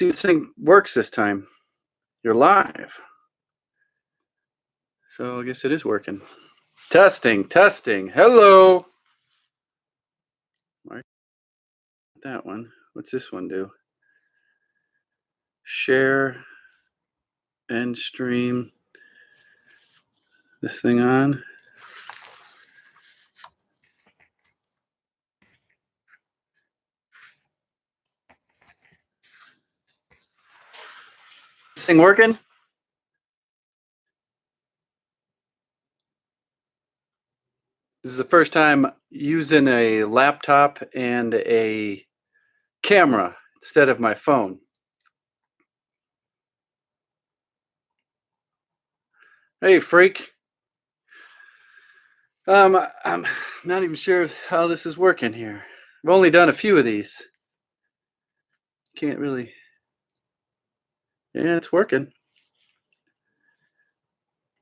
See, this thing works this time. You're live. So I guess it is working. Testing, testing. Hello. All right. That one. What's this one do? Share and stream this thing on. This thing working? This is the first time using a laptop and a camera instead of my phone. Hey, freak. I'm not even sure how this is working here. I've only done a few of these. Can't really. Yeah, it's working.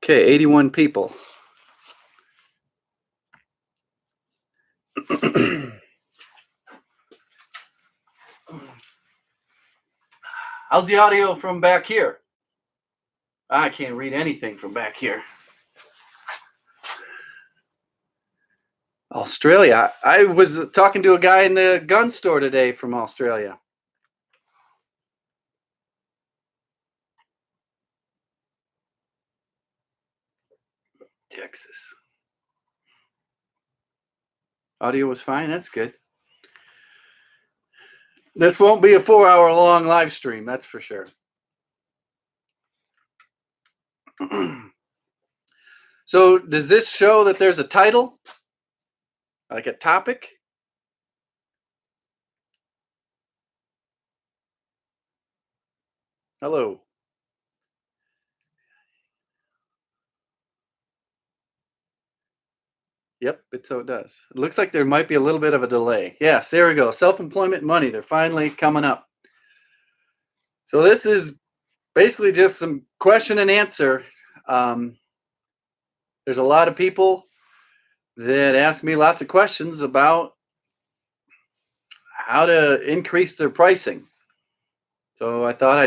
Okay, 81 people. How's the audio from back here? I can't read anything from back here. Australia. I was talking to a guy in the gun store today from Australia. Texas. Audio was fine. That's good. This won't be a 4-hour long live stream, that's for sure. So does this show that there's a title? Like a topic? Hello. Yep, so it does. It looks like there might be a little bit of a delay. Yes, there we go. Self-employment money. They're finally coming up. So this is basically just some question and answer. There's a lot of people that ask me lots of questions about how to increase their pricing. So I thought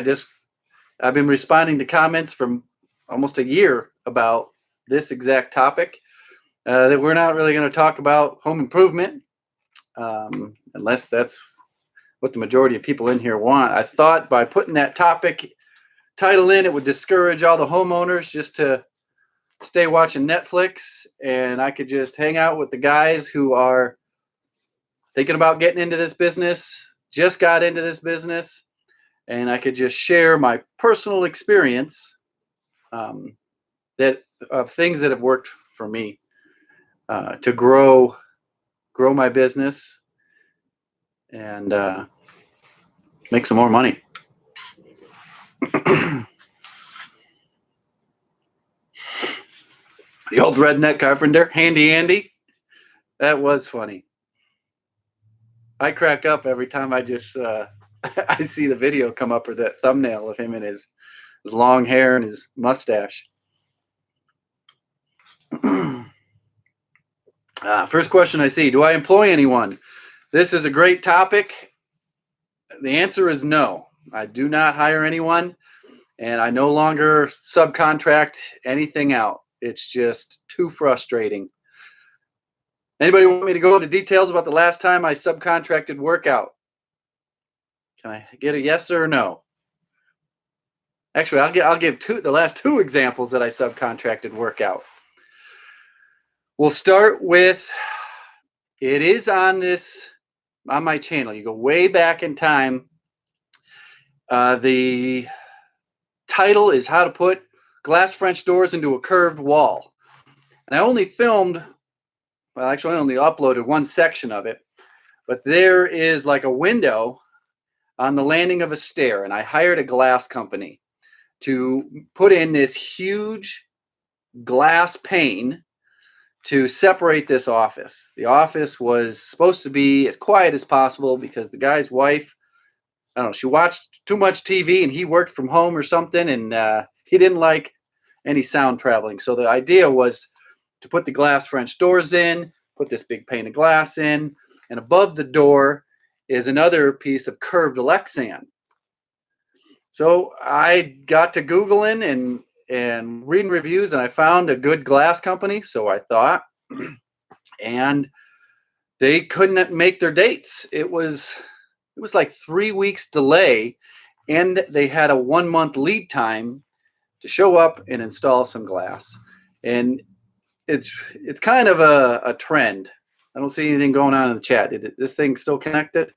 I've been responding to comments from almost a year about this exact topic. That we're not really going to talk about home improvement, unless that's what the majority of people in here want. I thought by putting that topic title in, it would discourage all the homeowners just to stay watching Netflix, and I could just hang out with the guys who are thinking about getting into this business, just got into this business, and I could just share my personal experience of things that have worked for me to grow my business and make some more money. The old redneck carpenter, Handy Andy. That was funny. I crack up every time I just I see the video come up or that thumbnail of him and his long hair and his mustache. First question I see, do I employ anyone? This is a great topic. The answer is no. I do not hire anyone, and I no longer subcontract anything out. It's just too frustrating. Anybody want me to go into details about the last time I subcontracted work out? Can I get a yes or a no? Actually, I'll give the last two examples that I subcontracted work out. We'll start with, it is on my channel. You go way back in time. The title is how to put glass French doors into a curved wall. And I only filmed, well, actually I only uploaded one section of it, but there is like a window on the landing of a stair, and I hired a glass company to put in this huge glass pane to separate this office. The office was supposed to be as quiet as possible because the guy's wife, I don't know, she watched too much TV and he worked from home or something, and he didn't like any sound traveling. So the idea was to put the glass French doors in, put this big pane of glass in, and above the door is another piece of curved Lexan. So I got to Googling and reading reviews, and I found a good glass company. So I thought, and they couldn't make their dates. It was like 3 weeks delay, and they had a 1 month lead time to show up and install some glass. And it's kind of a trend. I don't see anything going on in the chat. Is this thing still connected?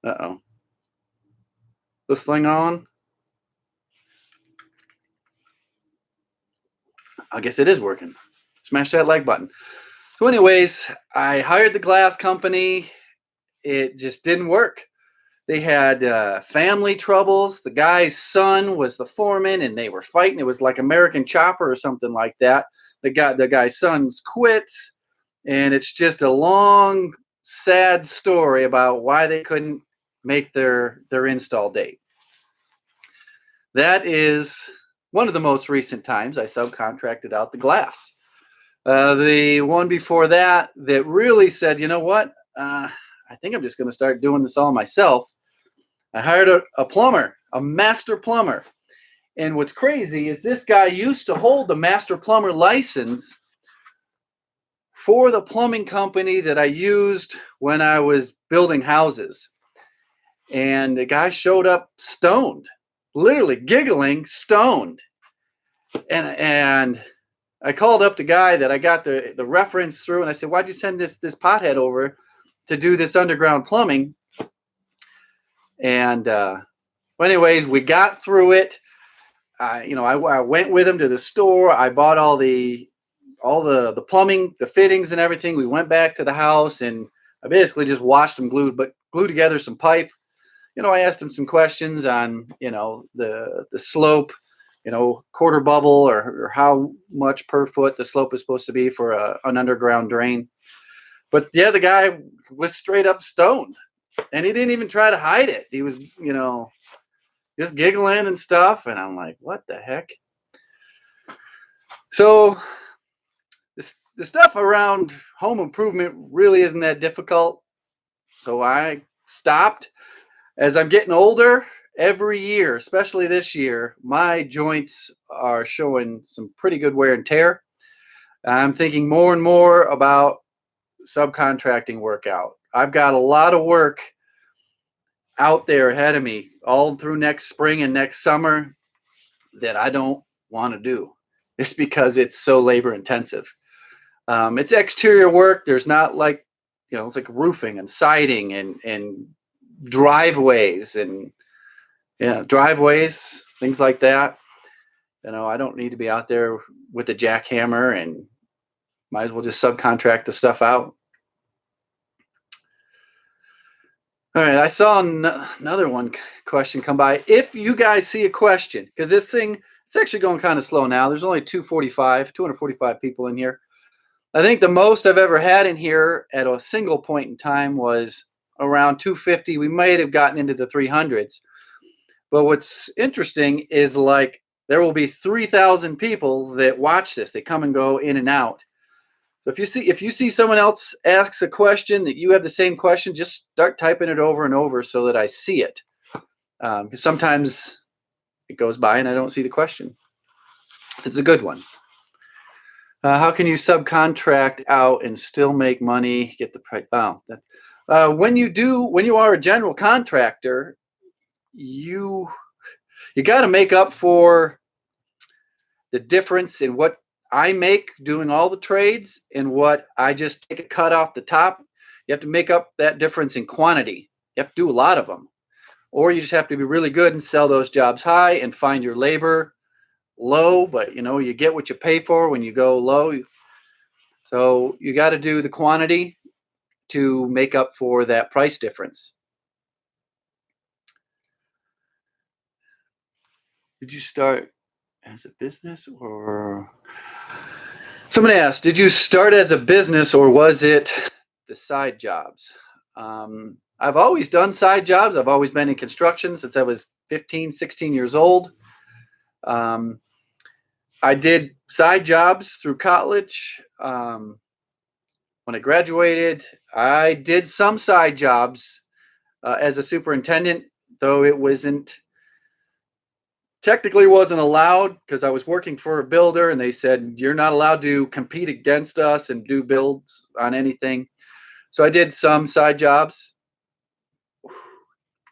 Uh-oh. This thing on? I guess it is working. Smash that like button. So anyways, I hired the glass company. It just didn't work. They had family troubles. The guy's son was the foreman, and they were fighting. It was like American Chopper or something like that. The guy's son's quits, and it's just a long, sad story about why they couldn't make their install date. That is one of the most recent times I subcontracted out the glass. The one before that really said, you know what? I think I'm just going to start doing this all myself. I hired a plumber, a master plumber. And what's crazy is this guy used to hold the master plumber license for the plumbing company that I used when I was building houses. And the guy showed up stoned, literally giggling, stoned. And I called up the guy that I got the reference through, and I said, why'd you send this pothead over to do this underground plumbing? And anyways, we got through it. I went with him to the store. I bought all the plumbing, the fittings and everything. We went back to the house, and I basically just watched him glue together some pipe. I asked him some questions on, the slope, quarter bubble or how much per foot the slope is supposed to be for an underground drain. But yeah, the guy was straight up stoned, and he didn't even try to hide it. He was, just giggling and stuff. And I'm like, what the heck? So the stuff around home improvement really isn't that difficult. So I stopped. As I'm getting older, every year, especially this year, my joints are showing some pretty good wear and tear. I'm thinking more and more about subcontracting work out. I've got a lot of work out there ahead of me all through next spring and next summer that I don't want to do. It's because it's so labor intensive. It's exterior work. There's not like, it's like roofing and siding and driveways and things like that. I don't need to be out there with a jackhammer, and might as well just subcontract the stuff out. All right, I saw another question come by. If you guys see a question, because this thing, it's actually going kind of slow now. There's only 245 people in here. I think the most I've ever had in here at a single point in time was around 250. We might have gotten into the 300s. But what's interesting is there will be 3,000 people that watch this. They come and go in and out. So if you see someone else asks a question that you have the same question, just start typing it over and over so that I see it. Because sometimes it goes by and I don't see the question. If it's a good one. How can you subcontract out and still make money? Get the price. Oh, that's when you are a general contractor, you got to make up for the difference in what I make doing all the trades and what I just take a cut off the top. You have to make up that difference in quantity. You have to do a lot of them, or you just have to be really good and sell those jobs high and find your labor low. But you get what you pay for when you go low. So you got to do the quantity to make up for that price difference. Did you start as a business, or somebody asked, did you start as a business or was it the side jobs? I've always done side jobs. I've always been in construction since I was 15, 16 years old. I did side jobs through college. When I graduated, I did some side jobs as a superintendent though it technically wasn't allowed because I was working for a builder and they said, you're not allowed to compete against us and do builds on anything. So I did some side jobs.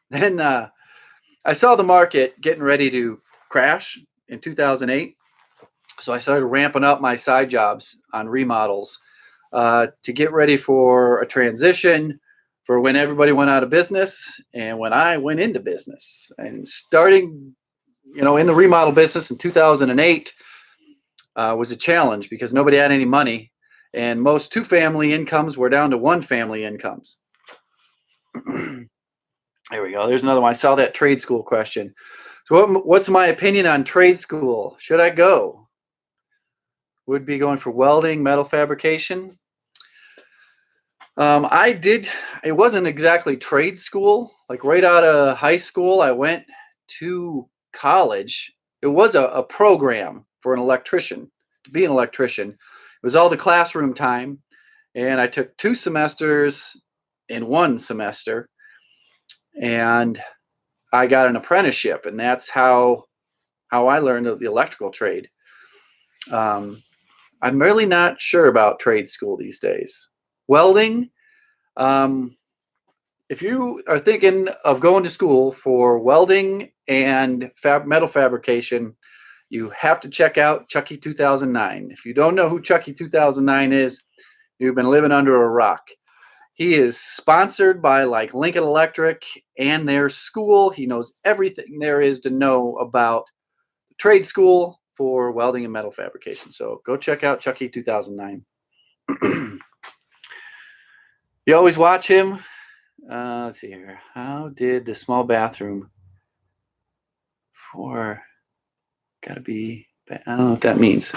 Then I saw the market getting ready to crash in 2008. So I started ramping up my side jobs on remodels to get ready for a transition for when everybody went out of business and when I went into business. And starting, in the remodel business in 2008 was a challenge because nobody had any money. And most two-family incomes were down to one-family incomes. There we go. There's another one. I saw that trade school question. So what's my opinion on trade school? Should I go? Would be going for welding, metal fabrication. I did. It wasn't exactly trade school. Like right out of high school, I went to college. It was a program for an electrician, to be an electrician. It was all the classroom time. And I took 2 semesters in 1 semester. And I got an apprenticeship. And that's how I learned the electrical trade. I'm really not sure about trade school these days. Welding, if you are thinking of going to school for welding and metal fabrication, you have to check out Chucky 2009. If you don't know who Chucky 2009 is, you've been living under a rock. He is sponsored by like Lincoln Electric and their school. He knows everything there is to know about the trade school for welding and metal fabrication. So go check out Chucky 2009. You always watch him. Let's see here. How did the small bathroom for gotta be? I don't know what that means.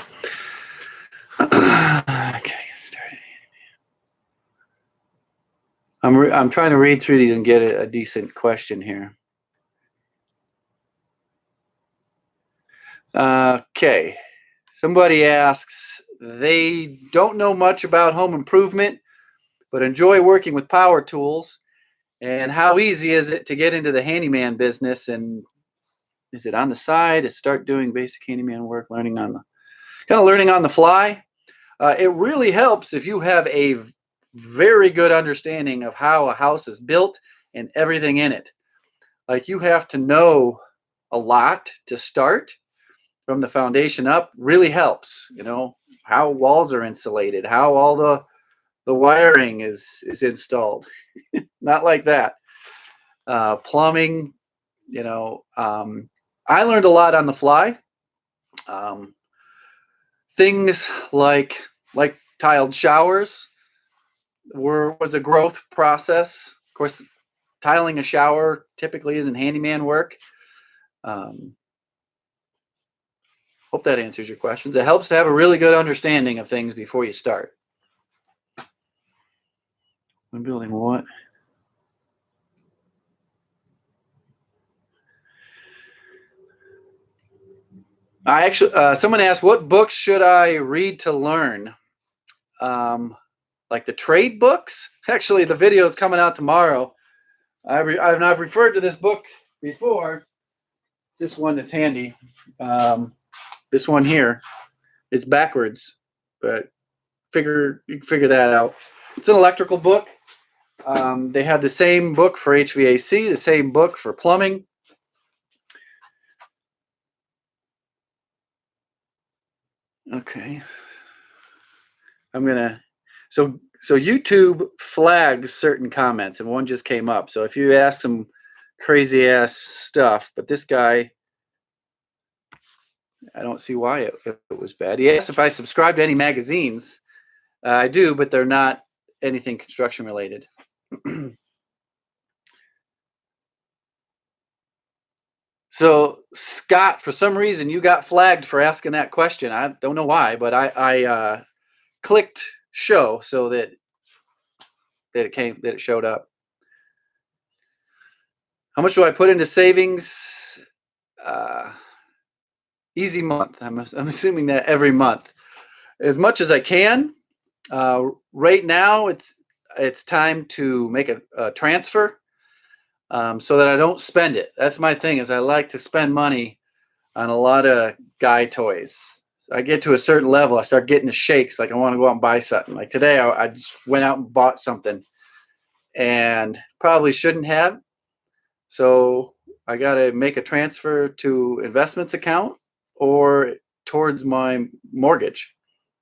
Okay, started. I'm trying to read through these and get a decent question here. Okay, somebody asks, they don't know much about home improvement, but enjoy working with power tools. And how easy is it to get into the handyman business? And is it on the side to start doing basic handyman work, learning on the fly? It really helps if you have a very good understanding of how a house is built and everything in it. Like you have to know a lot to start from the foundation up. Really helps. How walls are insulated, how all the wiring is installed. Not like that. Plumbing, I learned a lot on the fly. Things like tiled showers was a growth process. Of course, tiling a shower typically isn't handyman work. Hope that answers your questions. It helps to have a really good understanding of things before you start. I'm building what? Someone asked, what books should I read to learn? Like the trade books? Actually, the video is coming out tomorrow. I've referred to this book before. This one that's handy. This one here. It's backwards, but you can figure that out. It's an electrical book. They have the same book for HVAC, the same book for plumbing. Okay. So YouTube flags certain comments, and one just came up. So if you ask some crazy ass stuff, but this guy, I don't see why it was bad. He asked if I subscribe to any magazines. I do, but they're not anything construction related. So Scott, for some reason, you got flagged for asking that question. I don't know why, but I clicked show so that it showed up. How much do I put into savings? Easy month. I'm assuming that every month, as much as I can. Right now, it's time to make a transfer. so that I don't spend it. That's my thing, is I like to spend money on a lot of guy toys. So I get to a certain level, I start getting the shakes, like I want to go out and buy something. Like today, I just went out and bought something and probably shouldn't have. So I got to make a transfer to investments account or towards my mortgage,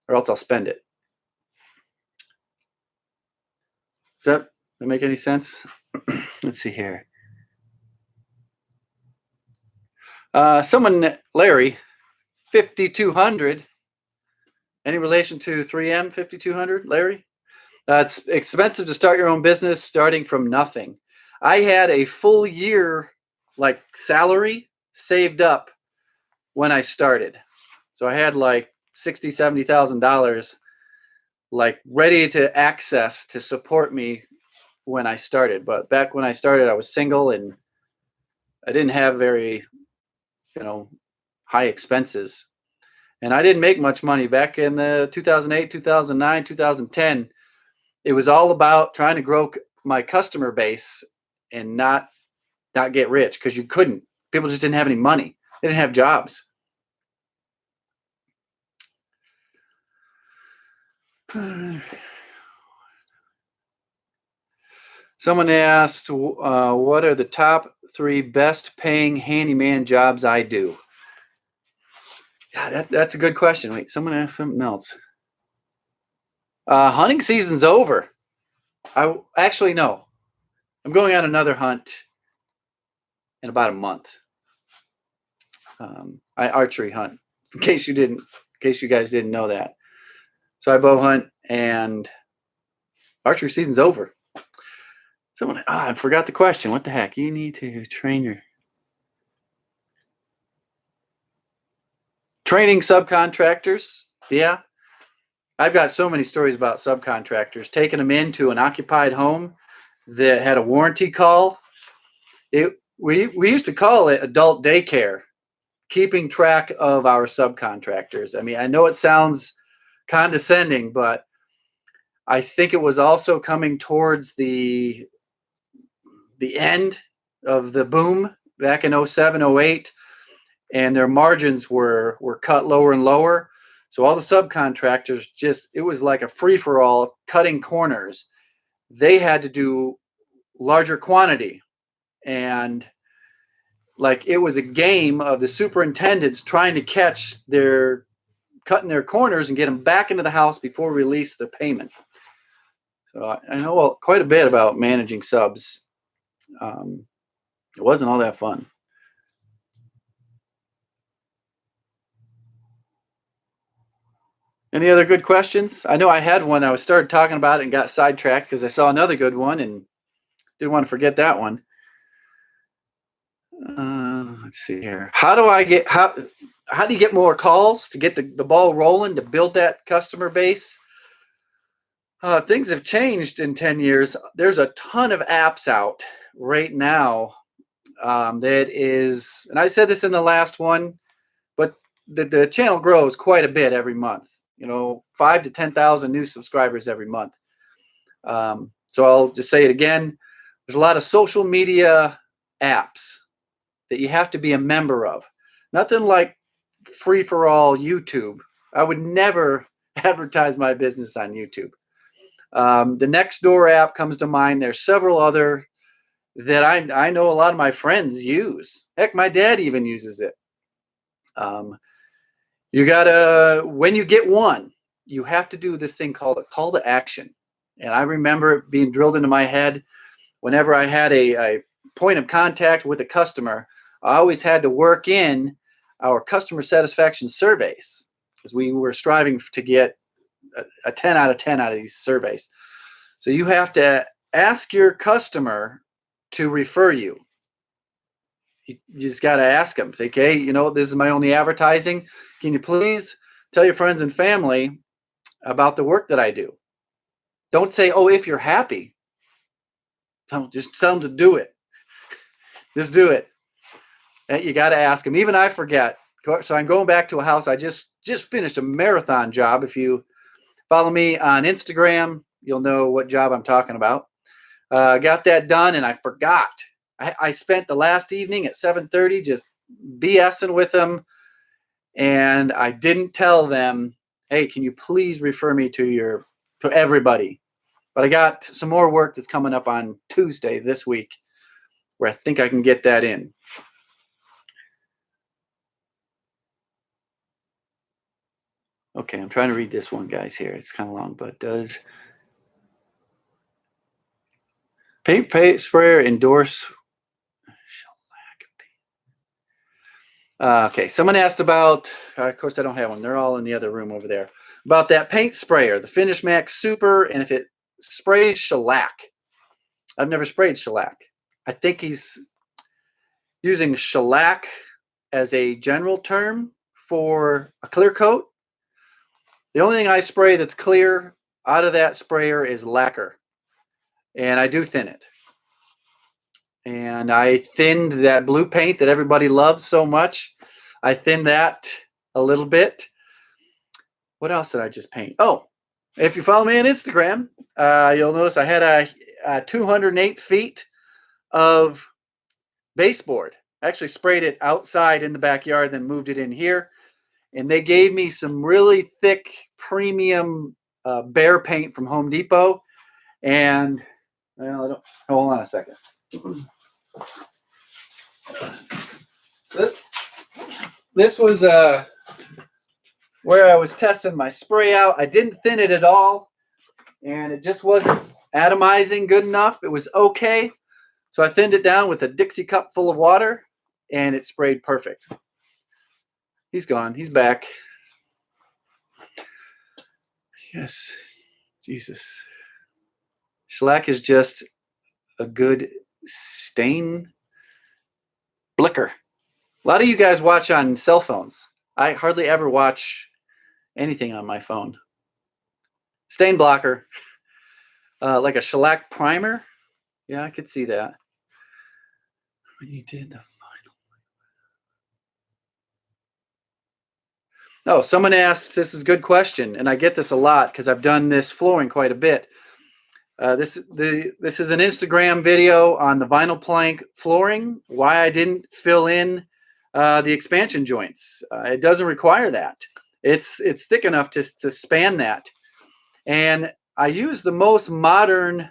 or else I'll spend it. Does that make any sense? Let's see here. Someone, Larry, 5200. Any relation to 3M 5200, Larry? It's expensive to start your own business starting from nothing. I had a full year like salary saved up when I started. So I had like $60,000-$70,000 like ready to access to support me when I started. But back when I started, I was single and I didn't have very, high expenses. And I didn't make much money back in the 2008, 2009, 2010. It was all about trying to grow my customer base and not get rich, because you couldn't. People just didn't have any money. They didn't have jobs. Someone asked, what are the top 3 best paying handyman jobs I do? Yeah, that's a good question. Wait, someone asked something else. Hunting season's over. No. I'm going on another hunt in about a month. I archery hunt, in case you guys didn't know that. So I bow hunt, and archery season's over. Someone, I forgot the question. What the heck? You need to train your training subcontractors. Yeah. I've got so many stories about subcontractors, taking them into an occupied home that had a warranty call. We used to call it adult daycare, keeping track of our subcontractors. I mean, I know it sounds condescending, but I think it was also coming towards the end of the boom back in 07, 08, and their margins were cut lower and lower. So all the subcontractors, it was like a free-for-all, cutting corners. They had to do larger quantity, and like it was a game of the superintendents trying to catch cutting their corners and get them back into the house before release the payment. So I know quite a bit about managing subs. It wasn't all that fun. Any other good questions? I know I had one. I started talking about it and got sidetracked because I saw another good one and didn't want to forget that one. Let's see here. How do you get more calls to get the ball rolling to build that customer base? Things have changed in 10 years. There's a ton of apps out right now that is, and I said this in the last one, but the channel grows quite a bit every month. 5 to 10,000 new subscribers every month. So I'll just say it again. There's a lot of social media apps that you have to be a member of. Nothing like free-for-all YouTube. I would never advertise my business on YouTube. The Nextdoor app comes to mind. There's several other that I know a lot of my friends use. Heck, my dad even uses it. You gotta, when you get one, you have to do this thing called a call to action. And I remember it being drilled into my head whenever I had a point of contact with a customer. I always had to work in our customer satisfaction surveys, because we were striving to get a 10 out of 10 out of these surveys. So you have to ask your customer to refer you. You just got to ask them. Say, okay, this is my only advertising. Can you please tell your friends and family about the work that I do? Don't say, oh, if you're happy. Don't just tell them to do it. Just do it. And you got to ask them. Even I forget. So I'm going back to a house. I just finished a marathon job. If you follow me on Instagram, you'll know what job I'm talking about. Got that done, and I forgot I spent the last evening at 7:30 just BSing with them, and I didn't tell them, hey, can you please refer me to everybody? But I got some more work that's coming up on Tuesday this week where I think I can get that in. Okay, I'm trying to read this one, guys, here. It's kind of long, but does paint sprayer endorse? Okay, someone asked about, of course I don't have one. They're all in the other room over there. About that paint sprayer, the Finish Max Super, and if it sprays shellac. I've never sprayed shellac. I think he's using shellac as a general term for a clear coat. The only thing I spray that's clear out of that sprayer is lacquer. And I do thin it. And I thinned that blue paint that everybody loves so much. I thinned that a little bit. What else did I just paint? Oh, if you follow me on Instagram, you'll notice I had a 208 feet of baseboard. I actually sprayed it outside in the backyard, then moved it in here. And they gave me some really thick premium Behr paint from Home Depot. And well, hold on a second. This was where I was testing my spray out. I didn't thin it at all, and it just wasn't atomizing good enough. It was okay. So I thinned it down with a Dixie cup full of water, and it sprayed perfect. He's gone. He's back. Yes. Jesus. Shellac is just a good stain blicker. A lot of you guys watch on cell phones. I hardly ever watch anything on my phone. Stain blocker. Like a shellac primer. Yeah, I could see that. When you did the Oh, someone asked, this is a good question, and I get this a lot because I've done this flooring quite a bit. This is an Instagram video on the vinyl plank flooring, why I didn't fill in the expansion joints. It doesn't require that. It's thick enough to span that. And I use the most modern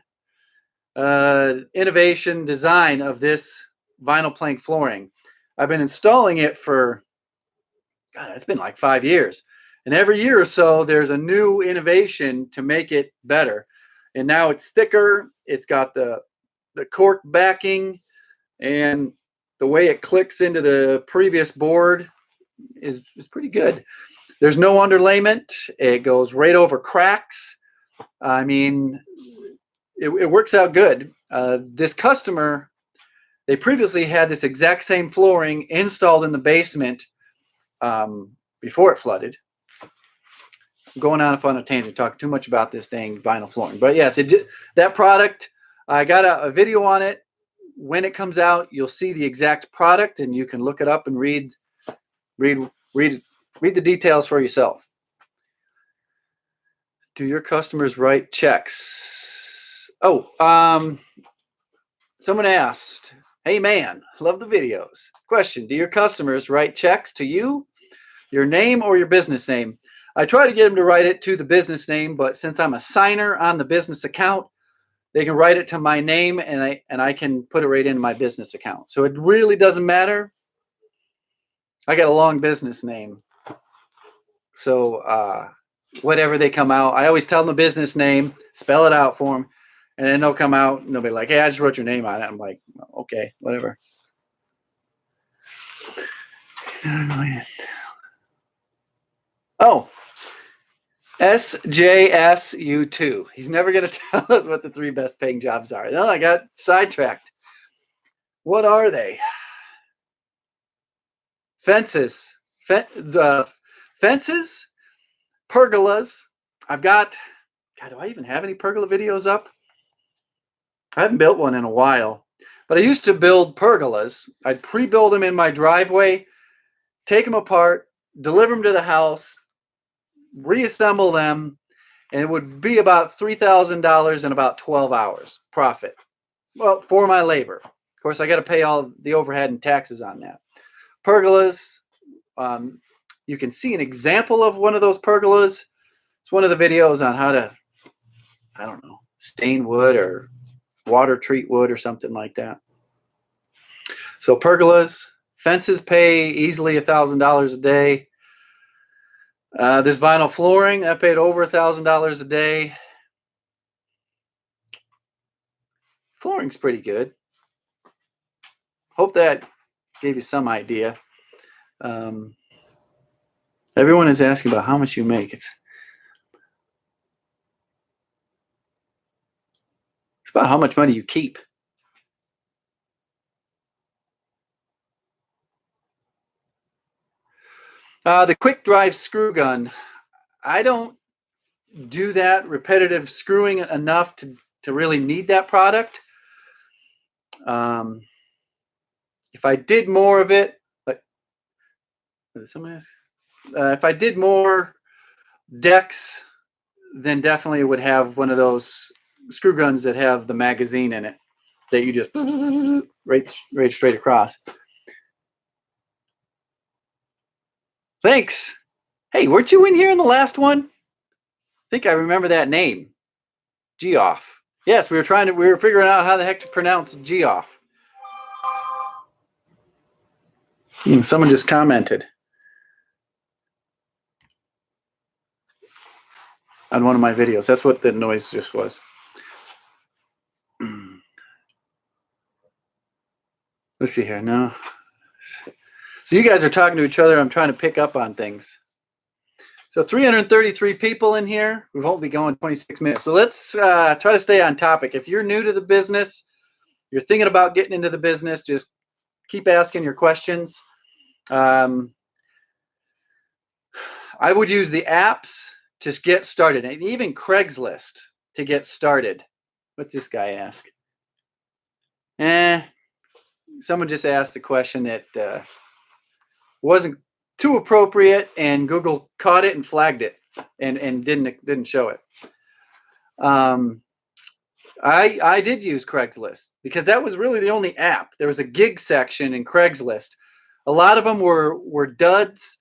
innovation design of this vinyl plank flooring. I've been installing it for God, it's been like 5 years. And every year or so, there's a new innovation to make it better. And now it's thicker. It's got the cork backing, and the way it clicks into the previous board is pretty good. There's no underlayment. It goes right over cracks. I mean, it works out good. This customer, they previously had this exact same flooring installed in the basement before it flooded. I'm going on a tangent, talking too much about this dang vinyl flooring. But yes, that product, I got a video on it. When it comes out, you'll see the exact product, and you can look it up and read the details for yourself. Do your customers write checks? Oh, someone asked, hey man, love the videos. Question, do your customers write checks to you, your name, or your business name? I try to get them to write it to the business name, but since I'm a signer on the business account, they can write it to my name, and I can put it right into my business account. So it really doesn't matter. I got a long business name. So whatever they come out, I always tell them the business name, spell it out for them, and then they'll come out and they'll be like, hey, I just wrote your name on it. I'm like, okay, whatever. Oh, SJSU2. He's never going to tell us what the 3 best paying jobs are. No, I got sidetracked. What are they? Fences. Fences, pergolas. I've got, God, do I even have any pergola videos up? I haven't built one in a while. But I used to build pergolas. I'd pre-build them in my driveway, take them apart, deliver them to the house, reassemble them, and it would be about $3,000 in about 12 hours profit. Well, for my labor. Of course, I got to pay all the overhead and taxes on that. Pergolas. You can see an example of one of those pergolas. It's one of the videos on how to, I don't know, stain wood or water treat wood or something like that. So pergolas, fences pay easily $1,000 a day. This vinyl flooring, that paid over $1,000 a day. Flooring's pretty good. Hope that gave you some idea. Everyone is asking about how much you make. It's about how much money you keep. The quick drive screw gun. I don't do that repetitive screwing enough to really need that product. If I did more of it, like someone ask, if I did more decks, then definitely would have one of those screw guns that have the magazine in it that you just right straight across. Thanks. Hey, weren't you in here in the last one? I think I remember that name. Geoff. Yes, we were figuring out how the heck to pronounce Geoff. Someone just commented on one of my videos. That's what the noise just was. Let's see here. No. So you guys are talking to each other. I'm trying to pick up on things. So 333 people in here. We won't be going 26 minutes. So let's try to stay on topic. If you're new to the business, you're thinking about getting into the business, just keep asking your questions. I would use the apps to get started, and even Craigslist to get started. What's this guy ask? Someone just asked a question that wasn't too appropriate, and Google caught it and flagged it, and didn't show it. I did use Craigslist because that was really the only app. There was a gig section in Craigslist. A lot of them were duds,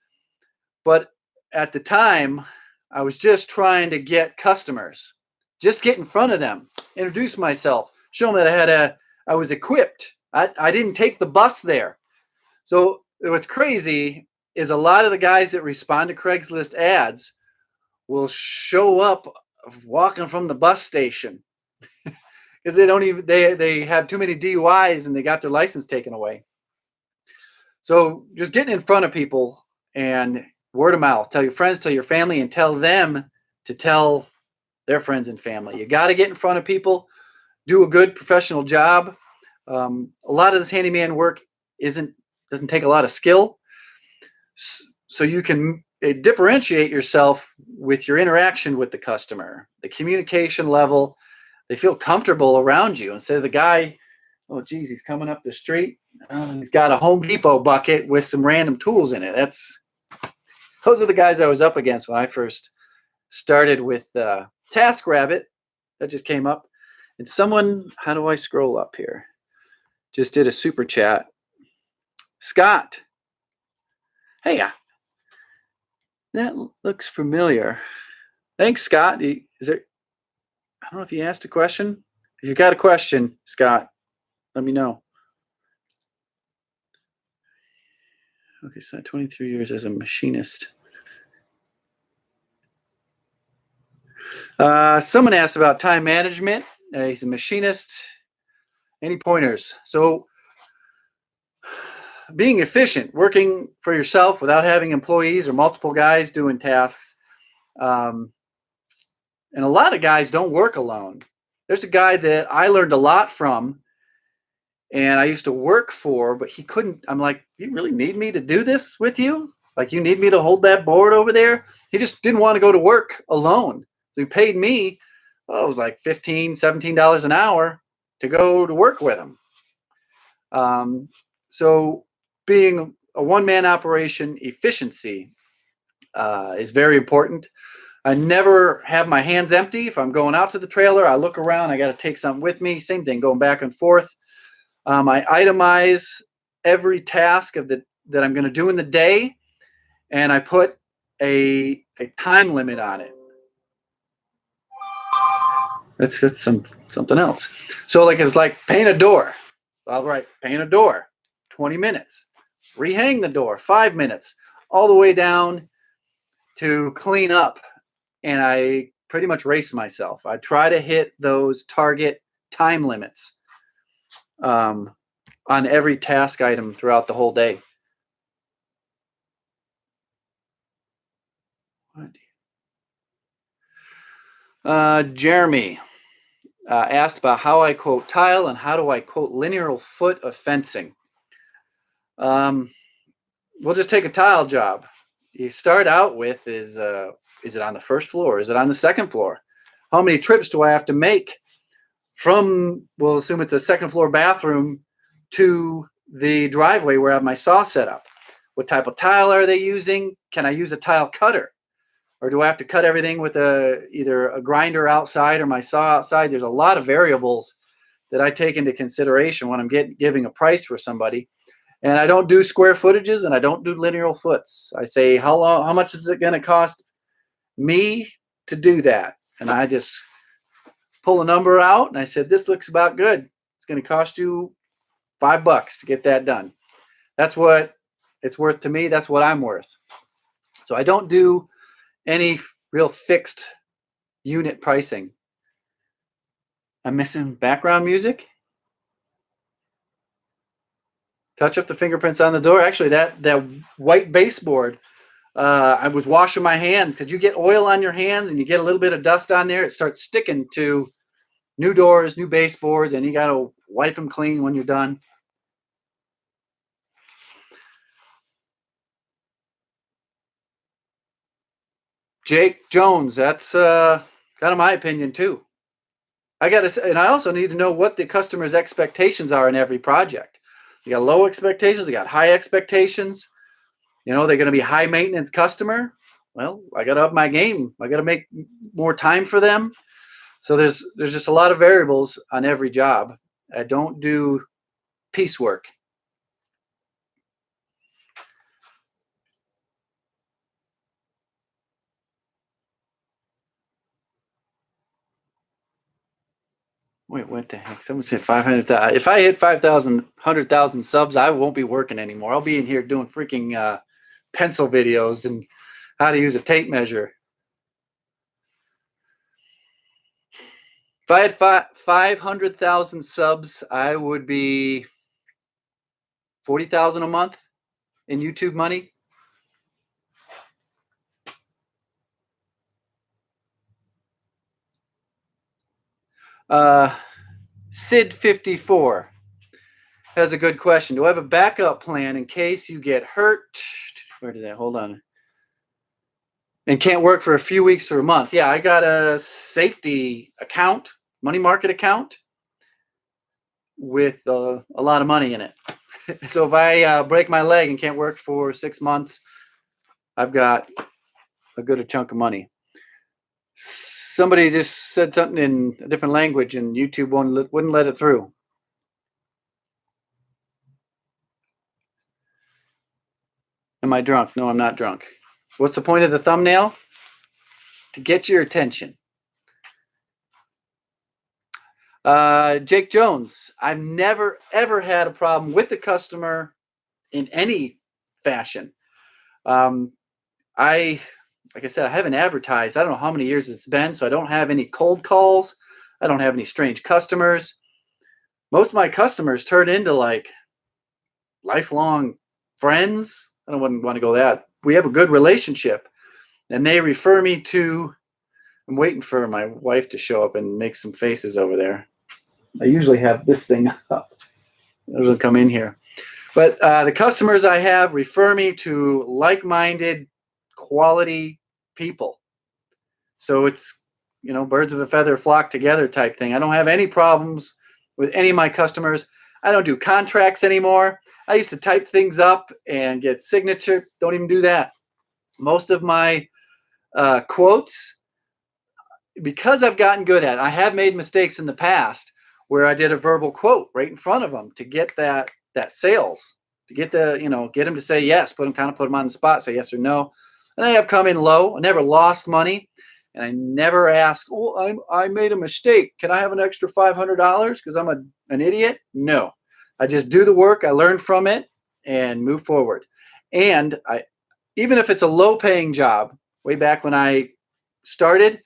but at the time, I was just trying to get customers, just get in front of them, introduce myself, show them that I was equipped. I didn't take the bus there. So what's crazy is a lot of the guys that respond to Craigslist ads will show up walking from the bus station because they have too many DUIs and they got their license taken away. So just getting in front of people and word of mouth, tell your friends, tell your family, and tell them to tell their friends and family. You got to get in front of people, do a good professional job. A lot of this handyman work doesn't take a lot of skill. So you can differentiate yourself with your interaction with the customer, the communication level. They feel comfortable around you instead of the guy, oh, geez, he's coming up the street. He's got a Home Depot bucket with some random tools in it. Those are the guys I was up against when I first started with TaskRabbit. That just came up. And someone, how do I scroll up here? Just did a super chat. Scott. Hey, that looks familiar. Thanks, Scott. I don't know if you asked a question. If you got a question, Scott, let me know. Okay, so 23 years as a machinist. Someone asked about time management. He's a machinist. Any pointers? So being efficient, working for yourself without having employees or multiple guys doing tasks. And a lot of guys don't work alone. There's a guy that I learned a lot from and I used to work for, but he couldn't. I'm like, you really need me to do this with you? Like, you need me to hold that board over there? He just didn't want to go to work alone. So he paid me, it was like $15, $17 an hour to go to work with him. So being a one-man operation, efficiency is very important. I never have my hands empty. If I'm going out to the trailer, I look around, I got to take something with me. Same thing, going back and forth. I itemize every task that I'm going to do in the day, and I put a time limit on it. It's something else. So like it's like paint a door. I'll write paint a door, 20 minutes. Rehang the door, 5 minutes. All the way down to clean up, and I pretty much race myself. I try to hit those target time limits on every task item throughout the whole day. Jeremy asked about how I quote tile and how do I quote linear foot of fencing. We'll just take a tile job. You start out with is it on the first floor? Is it on the second floor? How many trips do I have to make from, we'll assume it's a second floor bathroom, to the driveway where I have my saw set up? What type of tile are they using? Can I use a tile cutter? Or do I have to cut everything with either a grinder outside or my saw outside? There's a lot of variables that I take into consideration when I'm giving a price for somebody. And I don't do square footages and I don't do linear foots. I say, how much is it going to cost me to do that? And I just pull a number out and I said, this looks about good. It's going to cost you $5 to get that done. That's what it's worth to me. That's what I'm worth. So I don't do any real fixed unit pricing. I'm missing background music. Touch up the fingerprints on the door. Actually, that white baseboard, I was washing my hands because you get oil on your hands and you get a little bit of dust on there. It starts sticking to new doors, new baseboards, and you got to wipe them clean when you're done. Jake Jones, that's kind of my opinion too. I got to say, and I also need to know what the customer's expectations are in every project. You got low expectations, you got high expectations. They're going to be high maintenance customer. Well, I got to up my game. I got to make more time for them. So there's just a lot of variables on every job. I don't do piecework. Wait, what the heck? Someone said 500,000. If I hit 5,000, 100,000 subs, I won't be working anymore. I'll be in here doing freaking pencil videos and how to use a tape measure. If I had 500,000 subs, I would be 40,000 a month in YouTube money. Sid54 has a good question. Do I have a backup plan in case you get hurt? Where did that? Hold on. And can't work for a few weeks or a month. Yeah, I got a safety account, money market account with a lot of money in it. So if I break my leg and can't work for 6 months, I've got a good chunk of money. Somebody just said something in a different language and YouTube wouldn't let it through. Am I drunk? No, I'm not drunk. What's the point of the thumbnail? To get your attention. Jake Jones, I've never, ever had a problem with the customer in any fashion. Like I said, I haven't advertised. I don't know how many years it's been, so I don't have any cold calls. I don't have any strange customers. Most of my customers turn into like lifelong friends. I don't want to go that. We have a good relationship, and they refer me to. I'm waiting for my wife to show up and make some faces over there. I usually have this thing up. It'll come in here. But the customers I have refer me to like-minded, quality people. So it's, birds of a feather flock together type thing. I don't have any problems with any of my customers. I don't do contracts anymore. I used to type things up and get signature. Don't even do that. Most of my quotes, because I've gotten good at it, I have made mistakes in the past where I did a verbal quote right in front of them to get that sales, to get get them to say yes, put them on the spot, say yes or no. And I have come in low. I never lost money, and I never ask, "Oh, I made a mistake. Can I have an extra $500 because I'm an idiot?" No, I just do the work. I learn from it and move forward. And even if it's a low-paying job, way back when I started,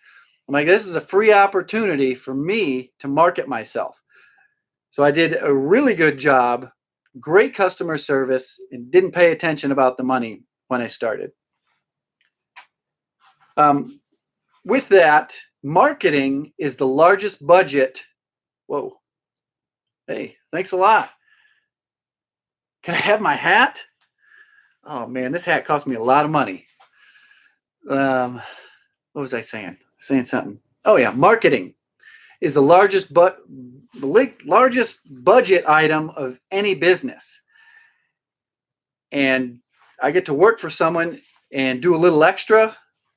I'm like, this is a free opportunity for me to market myself. So I did a really good job, great customer service, and didn't pay attention about the money when I started. With that, marketing is the largest budget. Whoa. Hey, thanks a lot. Can I have my hat? Oh man, this hat cost me a lot of money. What was I saying? Saying something. Oh yeah, marketing is the largest budget item of any business. And I get to work for someone and do a little extra,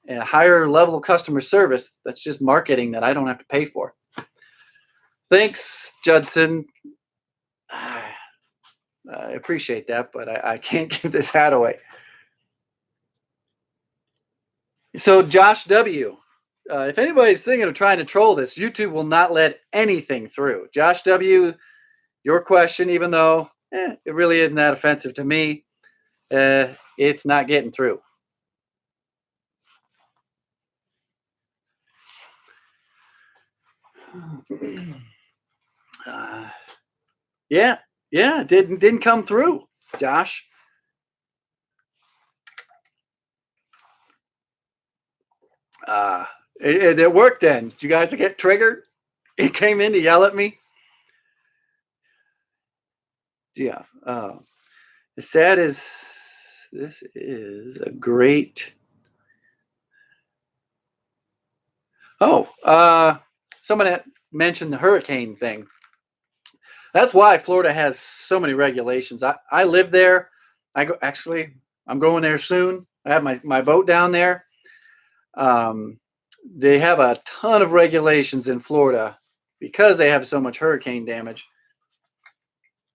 a higher level of customer service. That's just marketing that I don't have to pay for. Thanks, Judson. I appreciate that, but I can't give this hat away. So Josh W., if anybody's thinking of trying to troll this, YouTube will not let anything through. Josh W., your question, even though it really isn't that offensive to me, it's not getting through. Yeah, it didn't come through, Josh. It worked then. Did you guys get triggered? He came in to yell at me. Yeah. The sad is, this is a great. Someone mentioned the hurricane thing. That's why Florida has so many regulations. I live there. I'm going there soon. I have my boat down there. They have a ton of regulations in Florida because they have so much hurricane damage.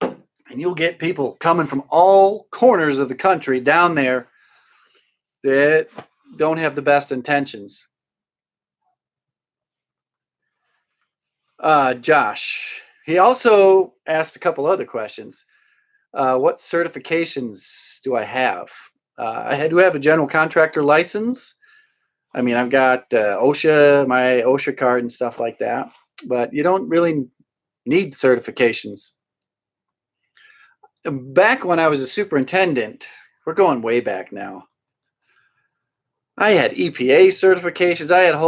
And you'll get people coming from all corners of the country down there that don't have the best intentions. Josh, he also asked a couple other questions. What certifications do I have? I do have a general contractor license. I mean, I've got OSHA, my OSHA card and stuff like that, but you don't really need certifications. Back when I was a superintendent, we're going way back now, I had EPA certifications. I had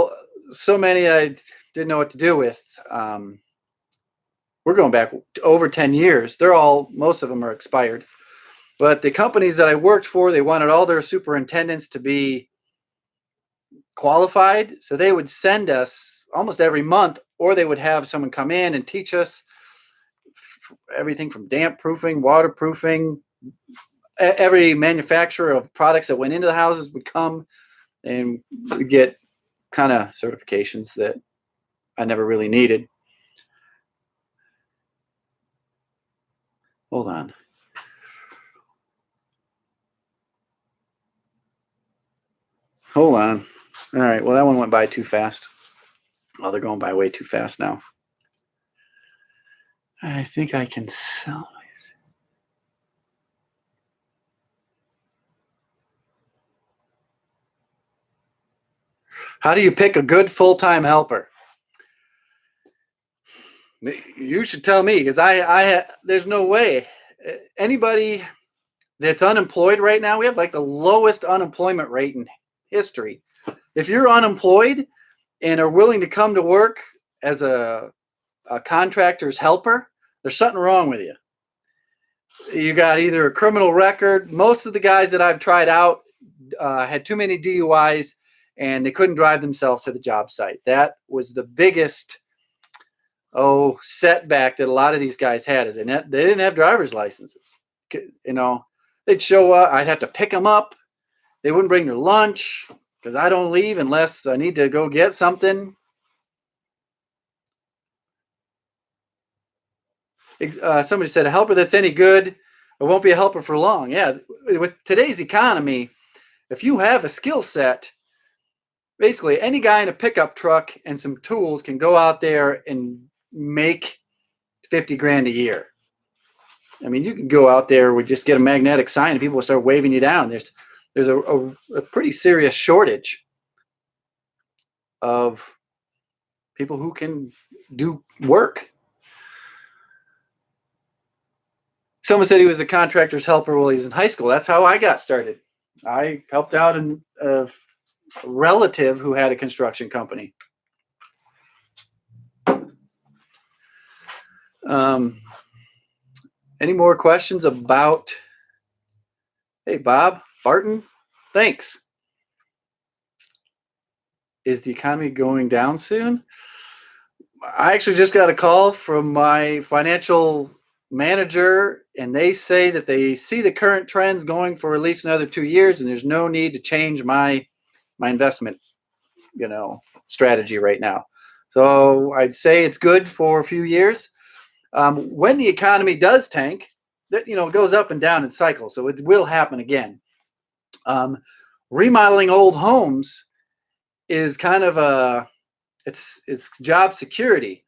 so many I didn't know what to do with. We're going back over 10 years. Most of them are expired. But the companies that I worked for, they wanted all their superintendents to be qualified. So they would send us almost every month, or they would have someone come in and teach us everything from damp proofing, waterproofing. Every manufacturer of products that went into the houses would come and get kind of certifications that I never really needed. Hold on. Hold on. All right. Well, that one went by too fast. Oh, they're going by way too fast now. I think I can sell. How do you pick a good full-time helper? You should tell me, because there's no way. Anybody that's unemployed right now, we have like the lowest unemployment rate in history. If you're unemployed and are willing to come to work as a contractor's helper, there's something wrong with you. You got either a criminal record. Most of the guys that I've tried out had too many DUIs, and they couldn't drive themselves to the job site. That was the biggest setback that a lot of these guys had, is they didn't have driver's licenses. They'd show up. I'd have to pick them up. They wouldn't bring their lunch because I don't leave unless I need to go get something. Somebody said a helper that's any good, it won't be a helper for long. Yeah, with today's economy, if you have a skill set, basically any guy in a pickup truck and some tools can go out there and make 50 grand a year. I mean, you can go out there with just get a magnetic sign and people will start waving you down. There's a pretty serious shortage of people who can do work. Someone said he was a contractor's helper while he was in high school. That's how I got started. I helped out a relative who had a construction company. Any more questions about, hey, Bob Barton, thanks. Is the economy going down soon? I actually just got a call from my financial manager, and they say that they see the current trends going for at least another 2 years, and there's no need to change my investment, strategy right now. So I'd say it's good for a few years. When the economy does tank, that it goes up and down in cycles, so it will happen again. Remodeling old homes is kind of it's job security.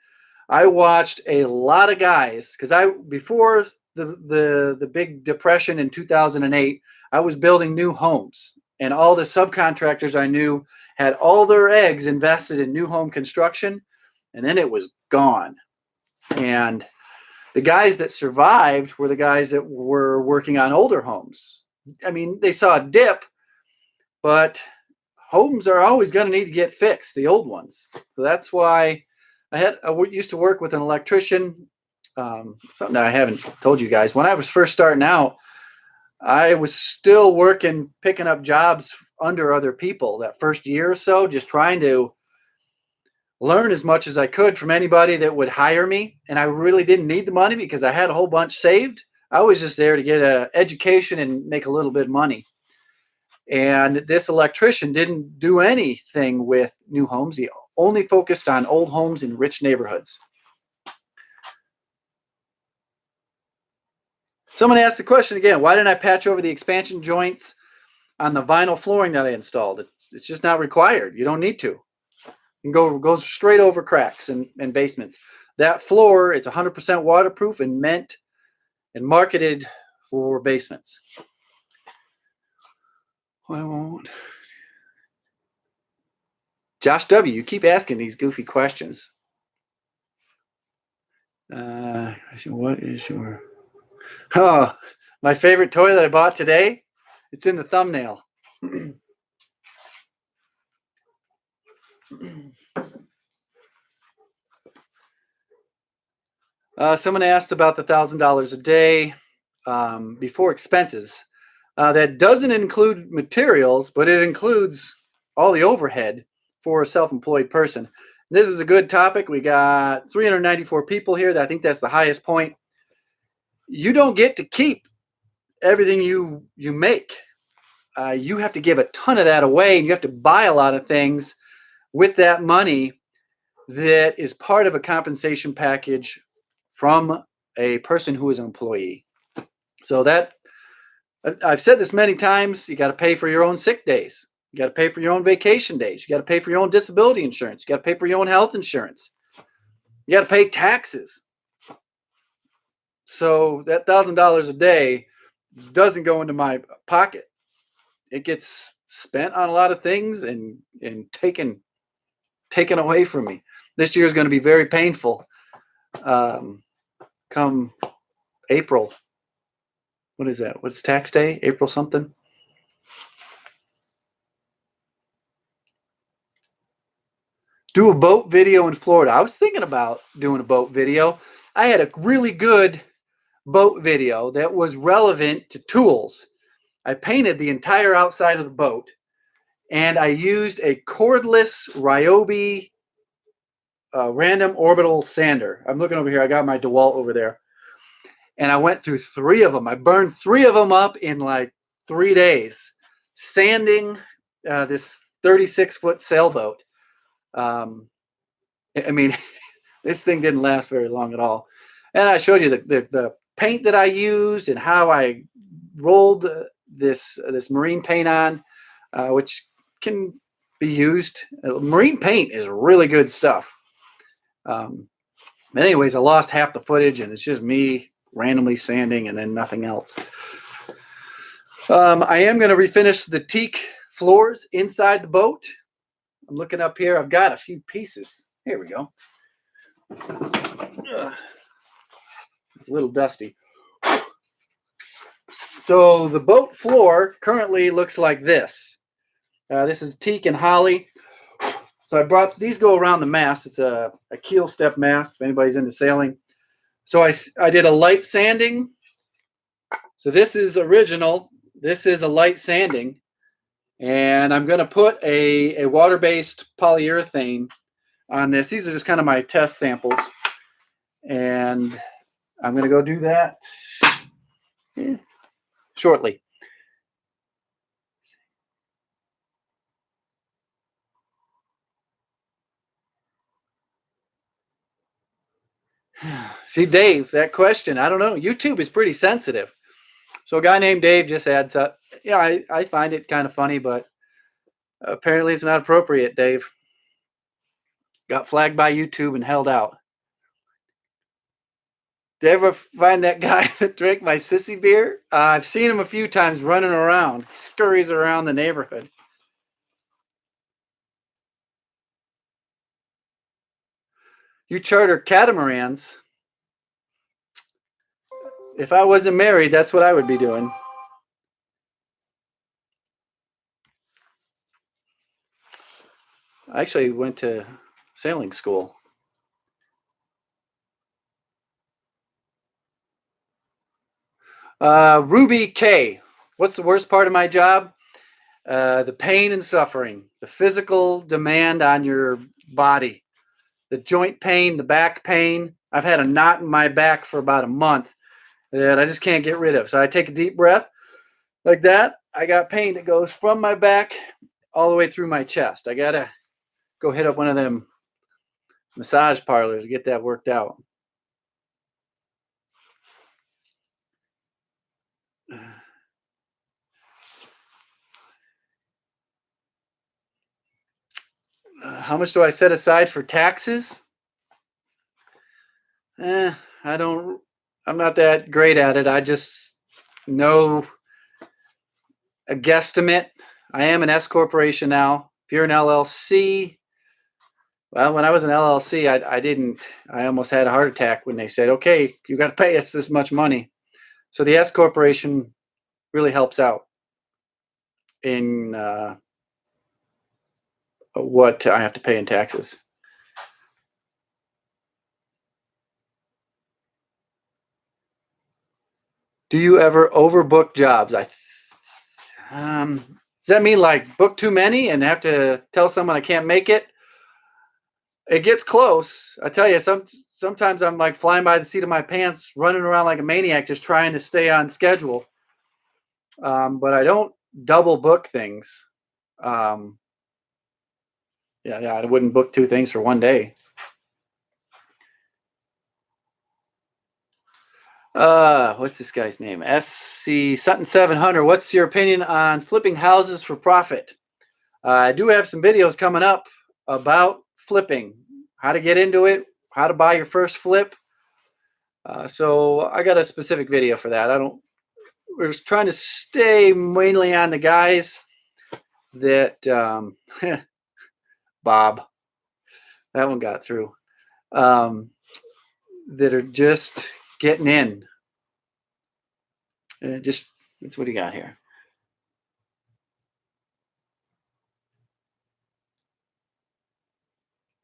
I watched a lot of guys because before the big depression in 2008, I was building new homes, and all the subcontractors I knew had all their eggs invested in new home construction, and then it was gone. And the guys that survived were the guys that were working on older homes. I mean, they saw a dip, but homes are always going to need to get fixed, the old ones. So that's why I used to work with an electrician. Something that I haven't told you guys. When I was first starting out, I was still picking up jobs under other people that first year or so, just trying to learn as much as I could from anybody that would hire me. And I really didn't need the money because I had a whole bunch saved. I was just there to get an education and make a little bit of money. And this electrician didn't do anything with new homes. He only focused on old homes in rich neighborhoods. Someone asked the question again, why didn't I patch over the expansion joints on the vinyl flooring that I installed? It's just not required. You don't need to. You can go straight over cracks and basements. That floor, it's 100% waterproof and meant and marketed for basements. I won't. Josh W., you keep asking these goofy questions. What is your... Oh, my favorite toy that I bought today? It's in the thumbnail. Someone asked about the $1,000 a day before expenses. That doesn't include materials, but it includes all the overhead for a self-employed person. This is a good topic. We got 394 people here. I think that's the highest point. You don't get to keep everything you make. You have to give a ton of that away, and you have to buy a lot of things with that money that is part of a compensation package from a person who is an employee. So that, I've said this many times, you got to pay for your own sick days. You got to pay for your own vacation days. You got to pay for your own disability insurance. You got to pay for your own health insurance. You got to pay taxes. So that $1,000 a day doesn't go into my pocket. It gets spent on a lot of things and taken away from me. This year is going to be very painful. Come April. What is that? What's tax day? April something? Do a boat video in Florida. I was thinking about doing a boat video. I had a really good boat video that was relevant to tools. I painted the entire outside of the boat, and I used a cordless Ryobi random orbital sander. I'm looking over here. I got my DeWalt over there. And I went through 3 of them. I burned 3 of them up in like 3 days, sanding this 36-foot sailboat. I mean, this thing didn't last very long at all. And I showed you the paint that I used and how I rolled this marine paint on, which can be used. Marine paint is really good stuff. Anyways, I lost half the footage, and it's just me randomly sanding and then nothing else. I am going to refinish the teak floors inside the boat. I'm looking up here. I've got a few pieces. Here we go. A little dusty. So the boat floor currently looks like this. This is teak and holly. So I brought, these go around the mast. It's a keel step mast if anybody's into sailing. So I did a light sanding. So this is original. This is a light sanding. And I'm going to put a water-based polyurethane on this. These are just kind of my test samples. And I'm going to go do that shortly. See, Dave, that question, I don't know. YouTube is pretty sensitive. So a guy named Dave just adds up. Yeah, I find it kind of funny, but apparently it's not appropriate, Dave. Got flagged by YouTube and held out. Did you ever find that guy that drank my sissy beer? I've seen him a few times running around. He scurries around the neighborhood. You charter catamarans. If I wasn't married, that's what I would be doing. I actually went to sailing school. Ruby K. What's the worst part of my job? The pain and suffering, the physical demand on your body, the joint pain, the back pain. I've had a knot in my back for about a month that I just can't get rid of. So I take a deep breath like that. I got pain that goes from my back all the way through my chest. I got to go hit up one of them massage parlors to get that worked out. How much do I set aside for taxes? I'm not that great at it. I just know a guesstimate. I am an S corporation now. If you're an LLC, well, when I was an LLC, I almost had a heart attack when they said, okay, you got to pay us this much money. So the S corporation really helps out in what I have to pay in taxes. Do you ever overbook jobs? Does that mean like book too many and have to tell someone I can't make it? It gets close. I tell you, sometimes I'm like flying by the seat of my pants, running around like a maniac, just trying to stay on schedule. But I don't double book things. Yeah, I wouldn't book two things for one day. What's this guy's name? SC Sutton 700. What's your opinion on flipping houses for profit? I do have some videos coming up about flipping, how to get into it, how to buy your first flip. So I got a specific video for that. We're trying to stay mainly on the guys that, Bob, that one got through, that are just getting in. That's what do you got here?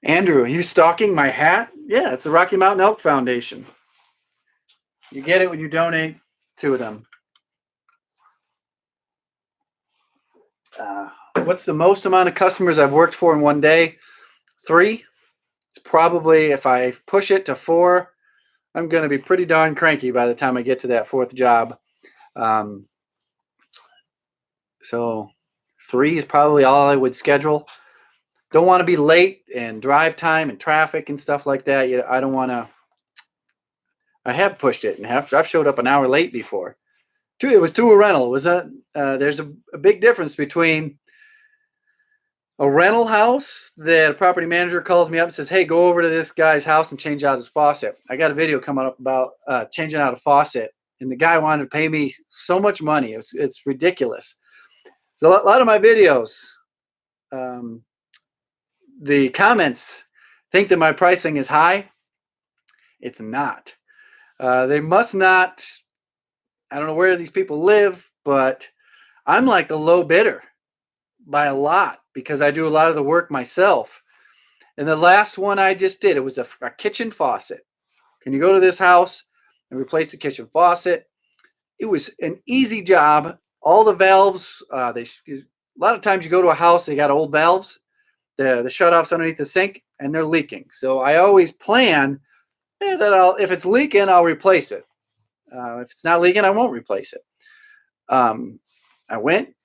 Andrew, are you stalking my hat? Yeah, it's the Rocky Mountain Elk Foundation. You get it when you donate to them. What's the most amount of customers I've worked for in one day? 3. It's probably, if I push it to 4, I'm going to be pretty darn cranky by the time I get to that 4th job. So 3 is probably all I would schedule. Don't want to be late and drive time and traffic and stuff like that. I don't want I have pushed it, and I've showed up an hour late before. It was to a rental. It was there's a big difference between a rental house that a property manager calls me up and says, hey, go over to this guy's house and change out his faucet. I got a video coming up about changing out a faucet, and the guy wanted to pay me so much money. It's ridiculous. So a lot of my videos, the comments think that my pricing is high. It's not. They must not. I don't know where these people live, but I'm like the low bidder by a lot because I do a lot of the work myself. And the last one I just did, it was a kitchen faucet. Can you go to this house and replace the kitchen faucet? It was an easy job. All the valves, a lot of times you go to a house, they got old valves, the shutoffs underneath the sink, and they're leaking. So I always plan that if it's leaking, I'll replace it. If it's not leaking, I won't replace it. I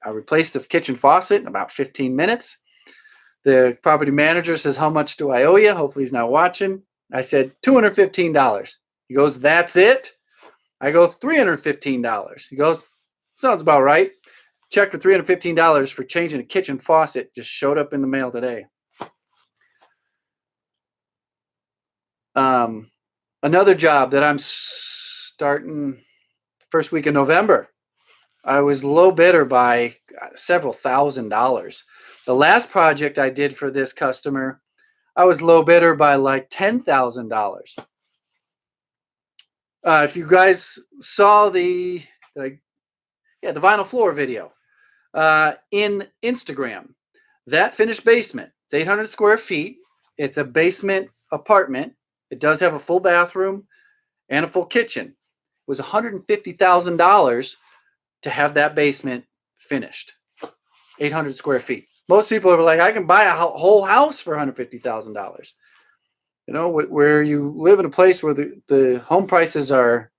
replaced the kitchen faucet in about 15 minutes. The property manager says, how much do I owe you? Hopefully he's not watching. I said, $215. He goes, that's it? I go, $315. He goes, sounds about right. Check for $315 for changing a kitchen faucet just showed up in the mail today. Another job that I'm starting first week of November. I was low bidder by several $1,000s. The last project I did for this customer, I was low bidder by like $10,000. If you guys saw the vinyl floor video in Instagram, that finished basement, it's 800 square feet. It's a basement apartment. It does have a full bathroom and a full kitchen. It was $150,000 to have that basement finished. 800 square feet. Most people are like, I can buy a whole house for $150,000. You know, where you live in a place where the home prices are,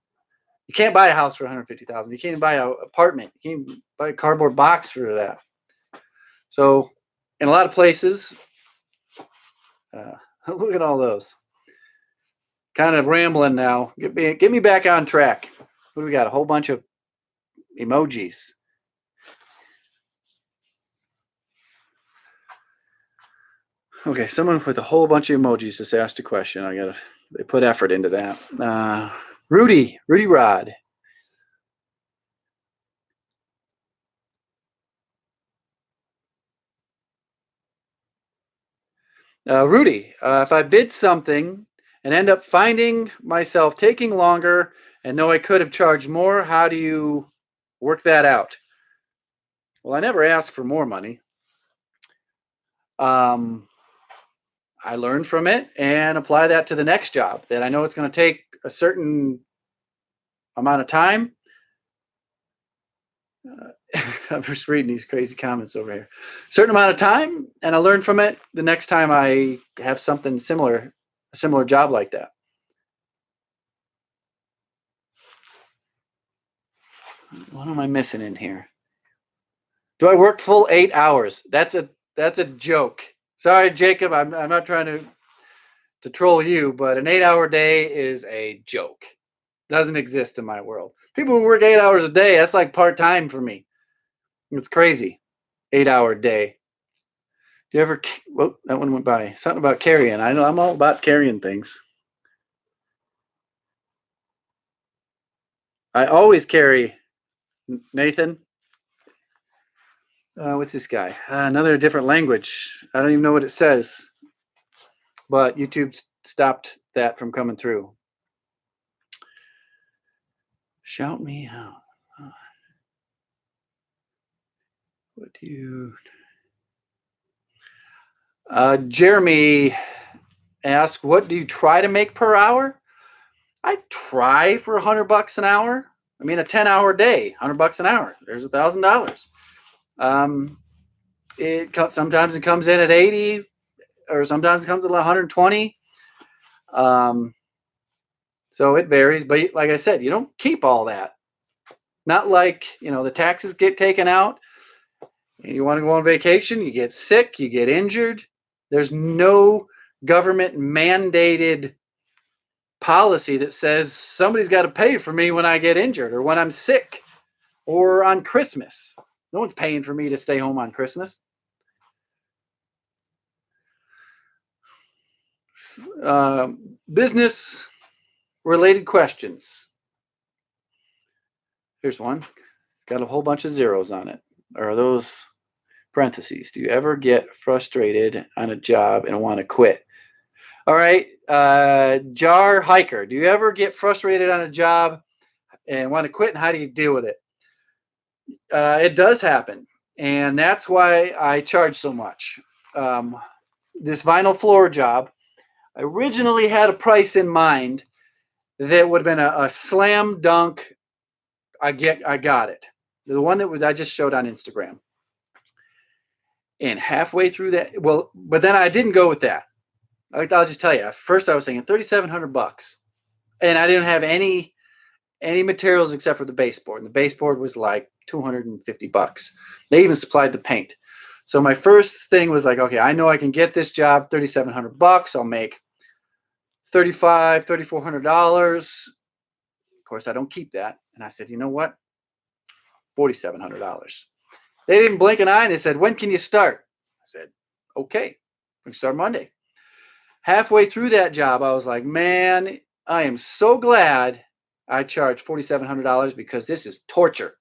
you can't buy a house for $150,000. You can't buy an apartment. You can't buy a cardboard box for that. So in a lot of places, look at all those. Kind of rambling now. Get me back on track. What do we got? A whole bunch of emojis. Okay, someone with a whole bunch of emojis just asked a question. They put effort into that. Rudy Rod. Rudy, if I bid something and end up finding myself taking longer and know I could have charged more, how do you work that out? Well, I never ask for more money. I learn from it and apply that to the next job that I know it's going to take a certain amount of time. I'm just reading these crazy comments over here. Certain amount of time, and I learn from it the next time I have something similar, a similar job like that. What am I missing in here? Do I work full 8 hours? That's a joke. Sorry, Jacob. I'm not trying to troll you, but an 8-hour day is a joke. Doesn't exist in my world. People who work 8 hours a day, that's like part-time for me. It's crazy. 8-hour day. Do you ever, well, that one went by. Something about carrying. I know I'm all about carrying things. I always carry, Nathan. What's this guy? Another different language. I don't even know what it says. But YouTube stopped that from coming through. Shout me out. What do you... Jeremy asked, what do you try to make per hour? I try for $100 an hour. I mean, a 10-hour day, $100 an hour. There's $1,000. Sometimes it comes in at 80, or sometimes it comes at 120. So it varies, but like I said, you don't keep all that. Not like, the taxes get taken out. You want to go on vacation, you get sick, you get injured. There's no government mandated policy that says somebody's got to pay for me when I get injured or when I'm sick or on Christmas. No one's paying for me to stay home on Christmas. Business related questions. Here's one. Got a whole bunch of zeros on it. Are those parentheses? Do you ever get frustrated on a job and want to quit? All right. Jar Hiker. Do you ever get frustrated on a job and want to quit? And how do you deal with it? It does happen. And that's why I charge so much. This vinyl floor job, I originally had a price in mind that would have been a slam dunk. I got it. The one that I just showed on Instagram. And halfway through that, but then I didn't go with that. I'll just tell you. First, I was thinking $3,700, and I didn't have any materials except for the baseboard. And the baseboard was like $250. They even supplied the paint. So my first thing was like, okay, I know I can get this job $3,700. I'll make $3,400. Of course, I don't keep that. And I said, you know what? $4,700. They didn't blink an eye, and they said, when can you start? I said, okay, we can start Monday. Halfway through that job, I was like, man, I am so glad I charged $4,700 because this is torture.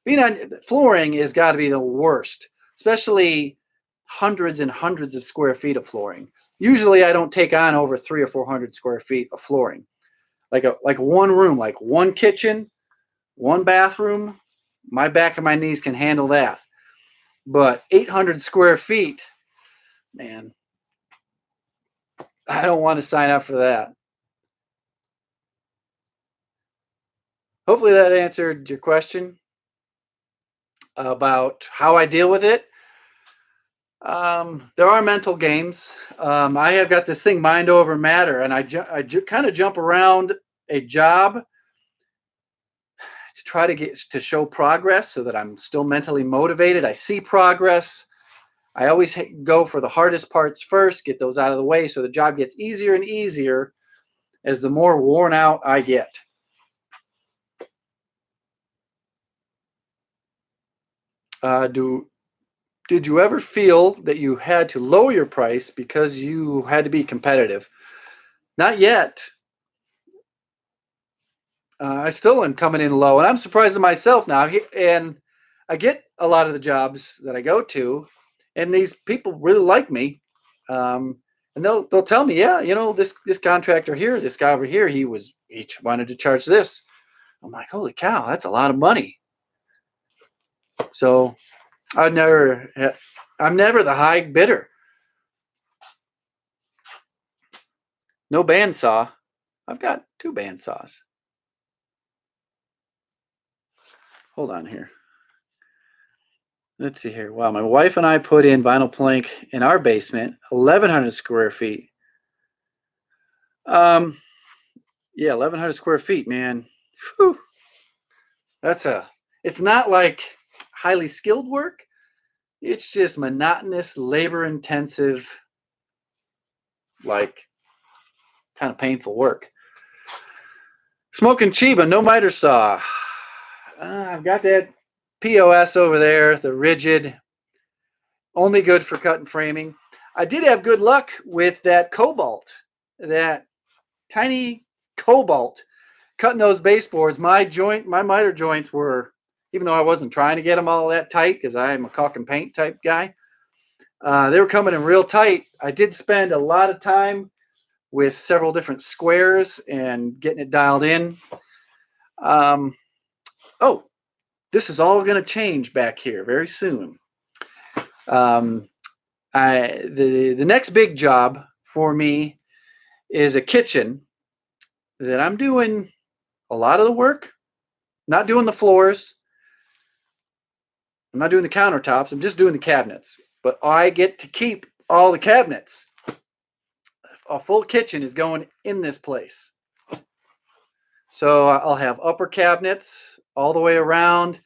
Being on flooring has got to be the worst, especially hundreds and hundreds of square feet of flooring. Usually I don't take on over 300 or 400 square feet of flooring. Like one room, like one kitchen, one bathroom, my back and my knees can handle that. But 800 square feet, man, I don't want to sign up for that. Hopefully that answered your question about how I deal with it. There are mental games. I have got this thing, mind over matter, and I kind of jump around a job to try to get to show progress so that I'm still mentally motivated. I see progress. I always go for the hardest parts first, get those out of the way so the job gets easier and easier as the more worn out I get. Did you ever feel that you had to lower your price because you had to be competitive? Not yet. I still am coming in low, and I'm surprised at myself now. And I get a lot of the jobs that I go to, and these people really like me, and they'll tell me, yeah, you know, this contractor here, this guy over here, he wanted to charge this. I'm like, holy cow, that's a lot of money. So I'm never the high bidder. No bandsaw. I've got 2 bandsaws. Hold on here. Let's see here. Wow, my wife and I put in vinyl plank in our basement, 1,100 square feet. Yeah, 1,100 square feet, man. Whew. It's not like highly skilled work. It's just monotonous, labor-intensive, like kind of painful work. Smoking Chiba, no miter saw. I've got that POS over there, the rigid, only good for cut and framing. I did have good luck with that cobalt, that tiny cobalt, cutting those baseboards. My miter joints were, even though I wasn't trying to get them all that tight because I'm a caulk and paint type guy, they were coming in real tight. I did spend a lot of time with several different squares and getting it dialed in. This is all going to change back here very soon. The next big job for me is a kitchen that I'm doing a lot of the work, not doing the floors. I'm not doing the countertops. I'm just doing the cabinets. But I get to keep all the cabinets. A full kitchen is going in this place. So I'll have upper cabinets all the way around.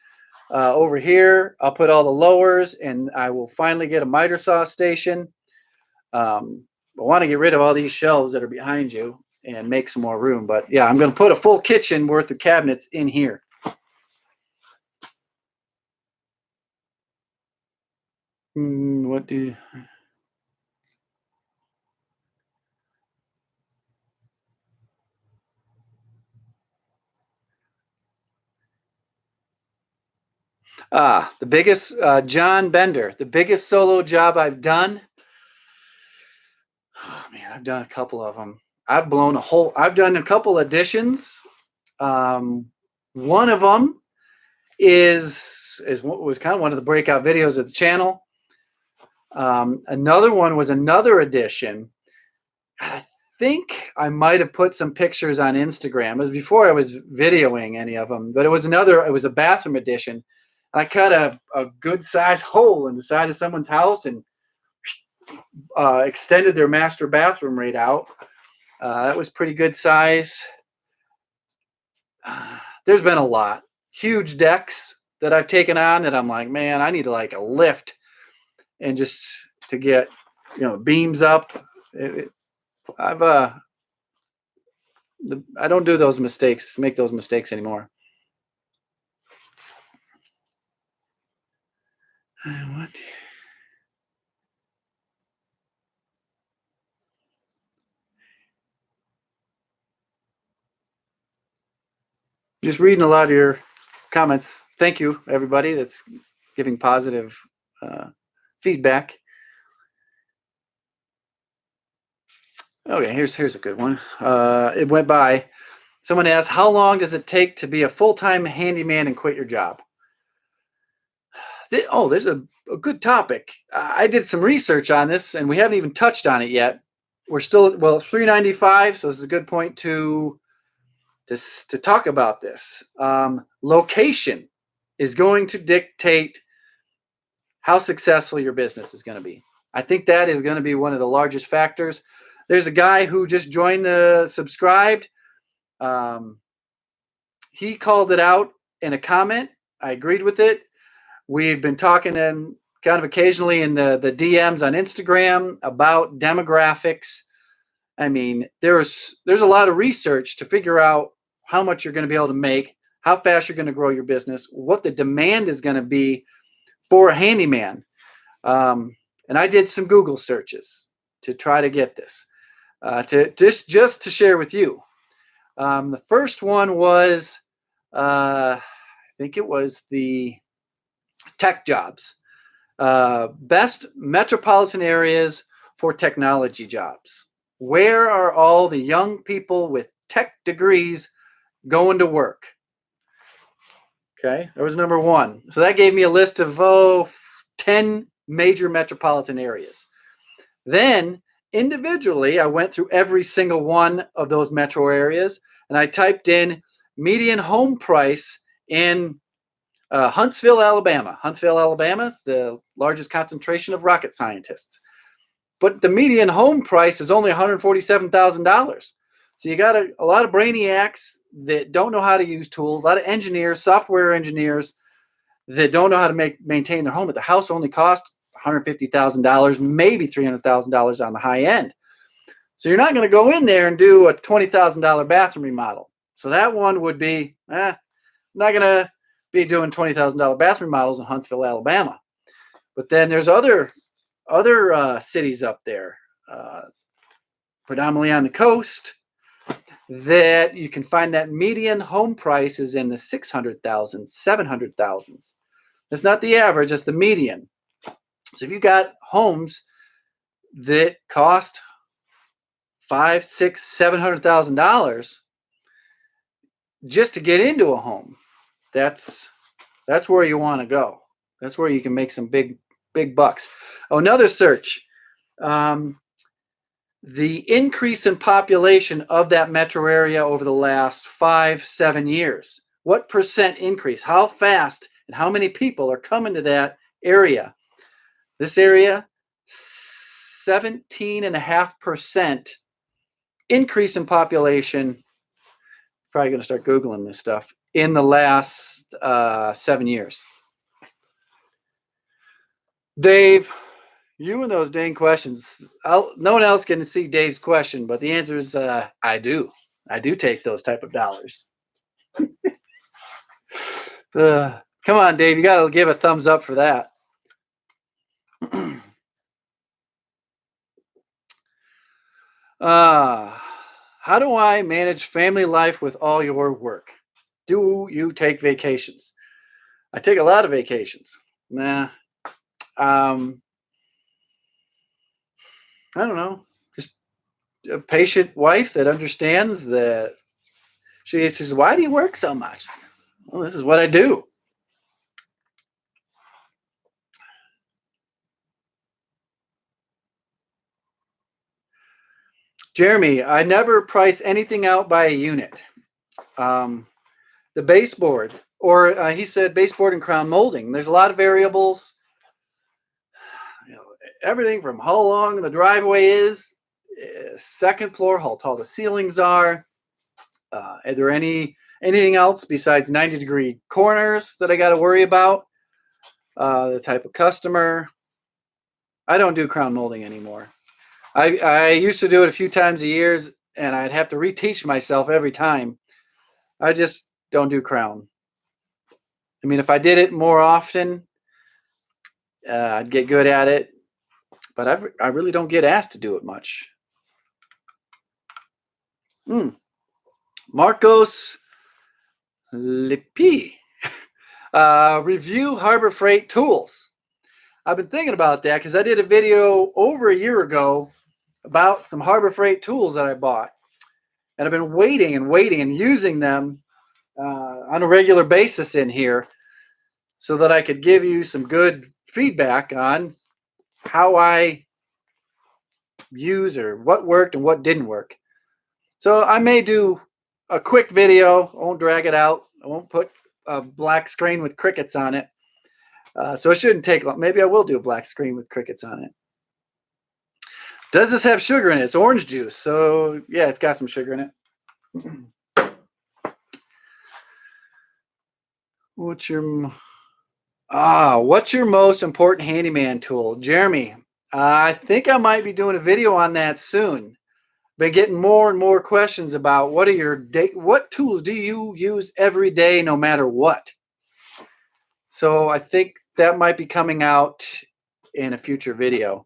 Over here, I'll put all the lowers, and I will finally get a miter saw station. I want to get rid of all these shelves that are behind you. and make some more room. But yeah, I'm going to put a full kitchen worth of cabinets in here. What do you... the biggest, John Bender, the biggest solo job I've done. Oh man, I've done a couple of them. I've done a couple additions. One of them was kind of one of the breakout videos of the channel. Another one was another addition. I think I might have put some pictures on Instagram. It was before I was videoing any of them, but it was a bathroom addition. I cut a good sized hole in the side of someone's house and extended their master bathroom right out. That was pretty good size. There's been a lot. Huge decks that I've taken on that I'm like, man, I need to like a lift and just to get, beams up. I don't do those mistakes, make those mistakes anymore. What? Just reading a lot of your comments. Thank you, everybody that's giving positive feedback. Okay, here's a good one. It went by. Someone asked, how long does it take to be a full-time handyman and quit your job? There's a good topic. I did some research on this, and we haven't even touched on it yet. We're still, $395, so this is a good point to talk about this. Location is going to dictate how successful your business is going to be. I think that is going to be one of the largest factors. There's a guy who just joined subscribed. He called it out in a comment. I agreed with it. We've been talking kind of occasionally in the DMs on Instagram about demographics. I mean, there's a lot of research to figure out how much you're going to be able to make, how fast you're going to grow your business, what the demand is going to be for a handyman. And I did some Google searches to try to get this, just to share with you. The first one was, I think it was the tech jobs. Best metropolitan areas for technology jobs. Where are all the young people with tech degrees going to work? Okay, that was number one. So that gave me a list of 10 major metropolitan areas. Then individually, I went through every single one of those metro areas, and I typed in median home price in Huntsville, Alabama. Huntsville, Alabama is the largest concentration of rocket scientists. But the median home price is only $147,000. So you got a lot of brainiacs that don't know how to use tools, a lot of engineers, software engineers that don't know how to maintain their home. But the house only costs $150,000, maybe $300,000 on the high end. So you're not going to go in there and do a $20,000 bathroom remodel. So that one would be, not going to be doing $20,000 bathroom remodels in Huntsville, Alabama. But then there's other cities up there, predominantly on the coast, that you can find that median home price is in the 600,000, 700,000s. That's not the average, that's the median. So if you got homes that cost $500,000, $600,000, $700,000 just to get into a home, that's where you want to go. That's where you can make some big bucks. Oh, another search. The increase in population of that metro area over the last 5-7 years. What percent increase? How fast and how many people are coming to that area? This area, 17.5% increase in population. Probably going to start Googling this stuff in the last 7 years. Dave, You and those dang questions. No one else can see Dave's question, but the answer is I do. I do take those type of dollars. Come on, Dave. You got to give a thumbs up for that. How do I manage family life with all your work? Do you take vacations? I take a lot of vacations. Nah. I don't know. Just a patient wife that understands that she says, "Why do you work so much?" Well, this is what I do. Jeremy, I never price anything out by a unit. Um, the baseboard, or he said baseboard and crown molding. There's a lot of variables. You know, everything from how long the driveway is, second floor, how tall the ceilings are. Are there anything else besides 90-degree corners that I got to worry about? The type of customer. I don't do crown molding anymore. I used to do it a few times a year, and I'd have to reteach myself every time. I just don't do crown. I mean, if I did it more often, I'd get good at it. But I really don't get asked to do it much. Marcos Lippi. Review Harbor Freight tools. I've been thinking about that because I did a video over a year ago about some Harbor Freight tools that I bought. And I've been waiting and using them on a regular basis in here so that I could give you some good feedback on how I use or what worked and what didn't work. So I may do a quick video. I won't drag it out. I won't put a black screen with crickets on it. So it shouldn't take long. Maybe I will do a black screen with crickets on it. Does this have sugar in it? It's orange juice. So yeah, it's got some sugar in it. What's your most important handyman tool? Jeremy, I think I might be doing a video on that soon. Been getting more and more questions about what tools do you use every day no matter what? So I think that might be coming out in a future video.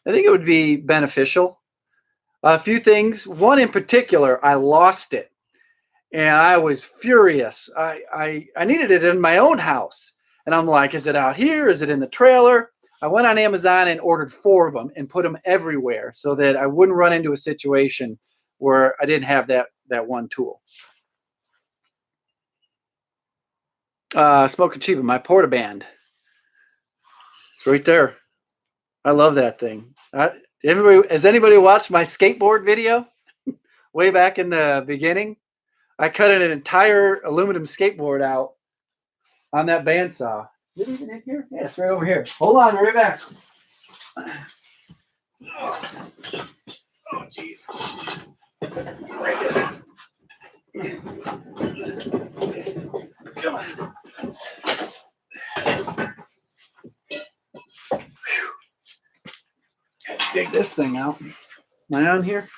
I think it would be beneficial. A few things. One in particular, I lost it. And I was furious. I needed it in my own house. And I'm like, is it out here? Is it in the trailer? I went on Amazon and ordered 4 of them and put them everywhere so that I wouldn't run into a situation where I didn't have that one tool. Smoke and Chiba, my Portaband. It's right there. I love that thing. Has anybody watched my skateboard video way back in the beginning? I cut an entire aluminum skateboard out on that bandsaw. Is it even in here? Yeah, it's right over here. Hold on, right back. Oh, jeez. Right there. Come on. Dig this thing out. Am I on here?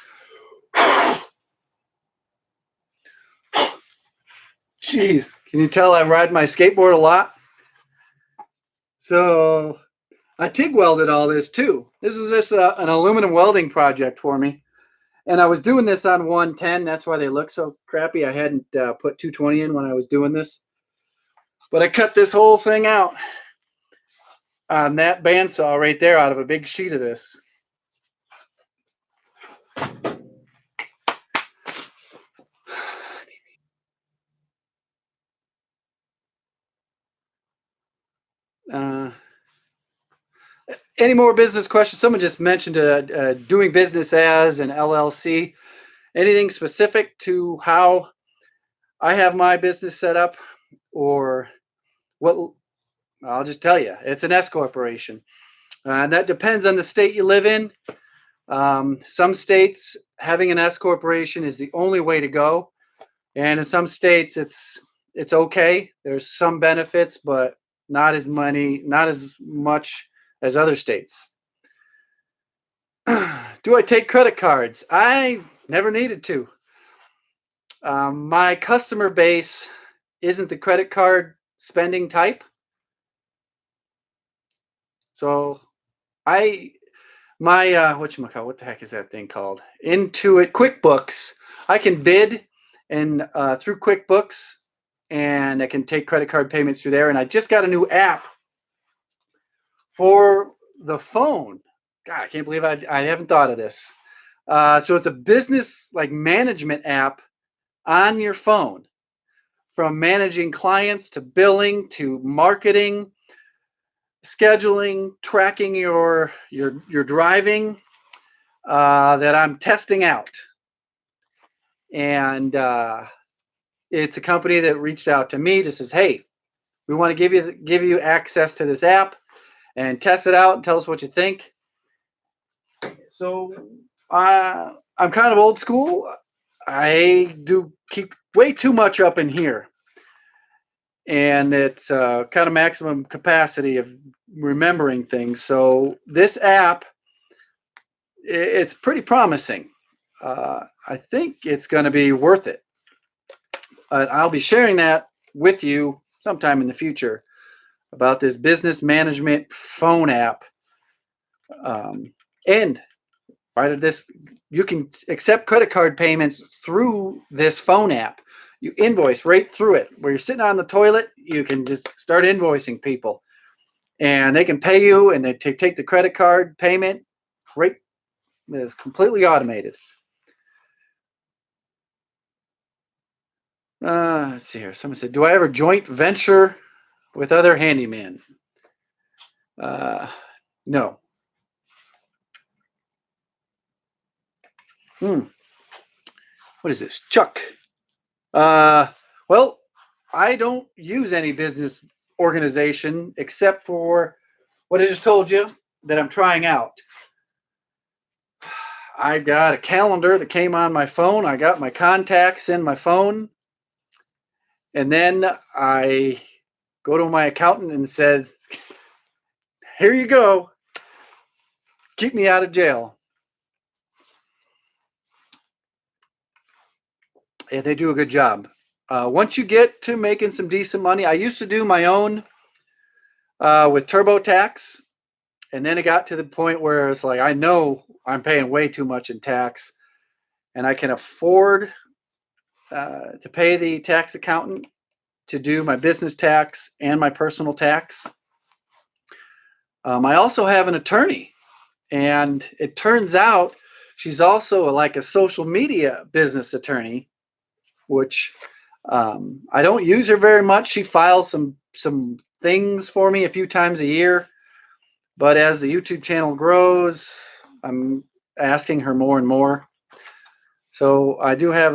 Jeez, can you tell I ride my skateboard a lot? So I TIG welded all this too. This was just an aluminum welding project for me. And I was doing this on 110. That's why they look so crappy. I hadn't put 220 in when I was doing this. But I cut this whole thing out on that bandsaw right there out of a big sheet of this. Any more business questions? Someone just mentioned doing business as an LLC. Anything specific to how I have my business set up, or what? I'll just tell you, it's an S corporation, and that depends on the state you live in. Some states having an S corporation is the only way to go, and in some states it's okay. There's some benefits, but not as much as other states. Do I take credit cards? I never needed to. My customer base isn't the credit card spending type. So I my what the heck is that thing called? Intuit QuickBooks. I can bid and through QuickBooks, and I can take credit card payments through there. And I just got a new app for the phone. God, I can't believe I haven't thought of this. So it's a business like management app on your phone, from managing clients to billing to marketing, scheduling, tracking your driving, that I'm testing out. And it's a company that reached out to me, just says, "Hey, we want to give you access to this app and test it out and tell us what you think." So I'm kind of old school. I do keep way too much up in here, and it's kind of maximum capacity of remembering things. So this app, it's pretty promising. I think it's going to be worth it. I'll be sharing that with you sometime in the future about this business management phone app. And part of this, you can accept credit card payments through this phone app. You invoice right through it. Where you're sitting on the toilet, you can just start invoicing people, and they can pay you, and they take the credit card payment right. It's completely automated. Let's see here. Someone said, "Do I ever joint venture with other handyman?" No. What is this? Chuck. Well, I don't use any business organization except for what I just told you that I'm trying out. I've got a calendar that came on my phone. I got my contacts in my phone. And then I go to my accountant and says, "Here you go. Keep me out of jail." And they do a good job. Once you get to making some decent money, I used to do my own with TurboTax. And then it got to the point where it's like, I know I'm paying way too much in tax, and I can afford to pay the tax accountant to do my business tax and my personal tax. I also have an attorney, and it turns out she's also like a social media business attorney, which I don't use her very much. She files some things for me a few times a year, but as the YouTube channel grows, I'm asking her more and more. So I do have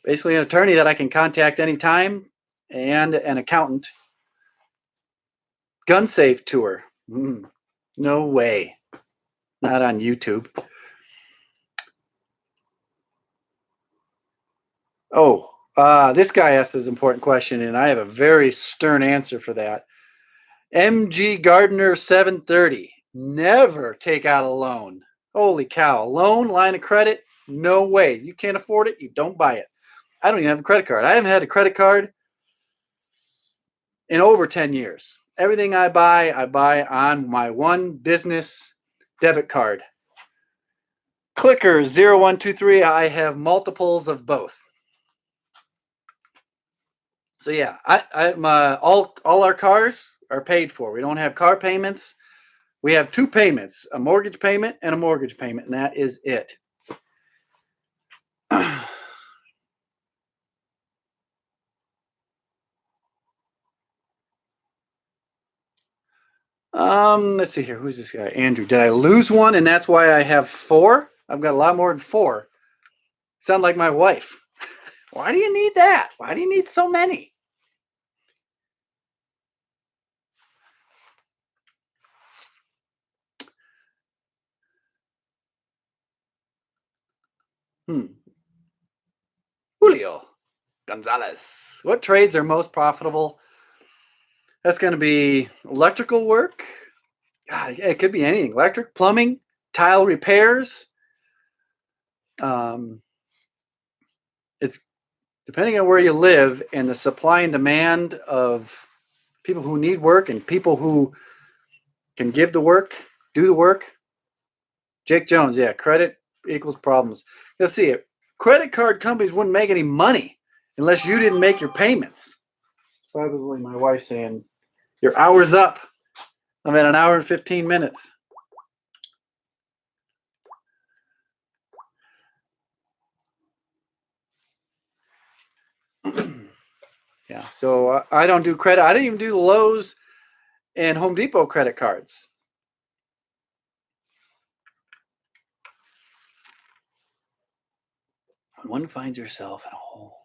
basically an attorney that I can contact anytime, and an accountant. Gun safe tour. No way. Not on YouTube. Oh, this guy asked this important question, and I have a very stern answer for that. MG Gardner 730. Never take out a loan. Holy cow. Loan, line of credit? No way. You can't afford it, you don't buy it. I don't even have a credit card. I haven't had a credit card in over 10 years. Everything I buy on my one business debit card. Clicker 0123. I have multiples of both. So yeah, all our cars are paid for. We don't have car payments. We have two payments, a mortgage payment and a mortgage payment, and that is it. Let's see here. Who's this guy? Andrew. Did I lose one and that's why I have four? I've got a lot more than four. Sound like my wife. Why do you need that? Why do you need so many? Julio Gonzalez. What trades are most profitable? That's going to be electrical work. God, it could be anything. Electric, plumbing, tile repairs. It's depending on where you live and the supply and demand of people who need work and people who can give the work, do the work. Jake Jones, yeah, credit equals problems. You'll see it. Credit card companies wouldn't make any money unless you didn't make your payments. Probably my wife saying, your hour's up. I'm at 1 hour and 15 minutes. Yeah, so I don't do credit. I didn't even do the Lowe's and Home Depot credit cards. One finds yourself in a hole.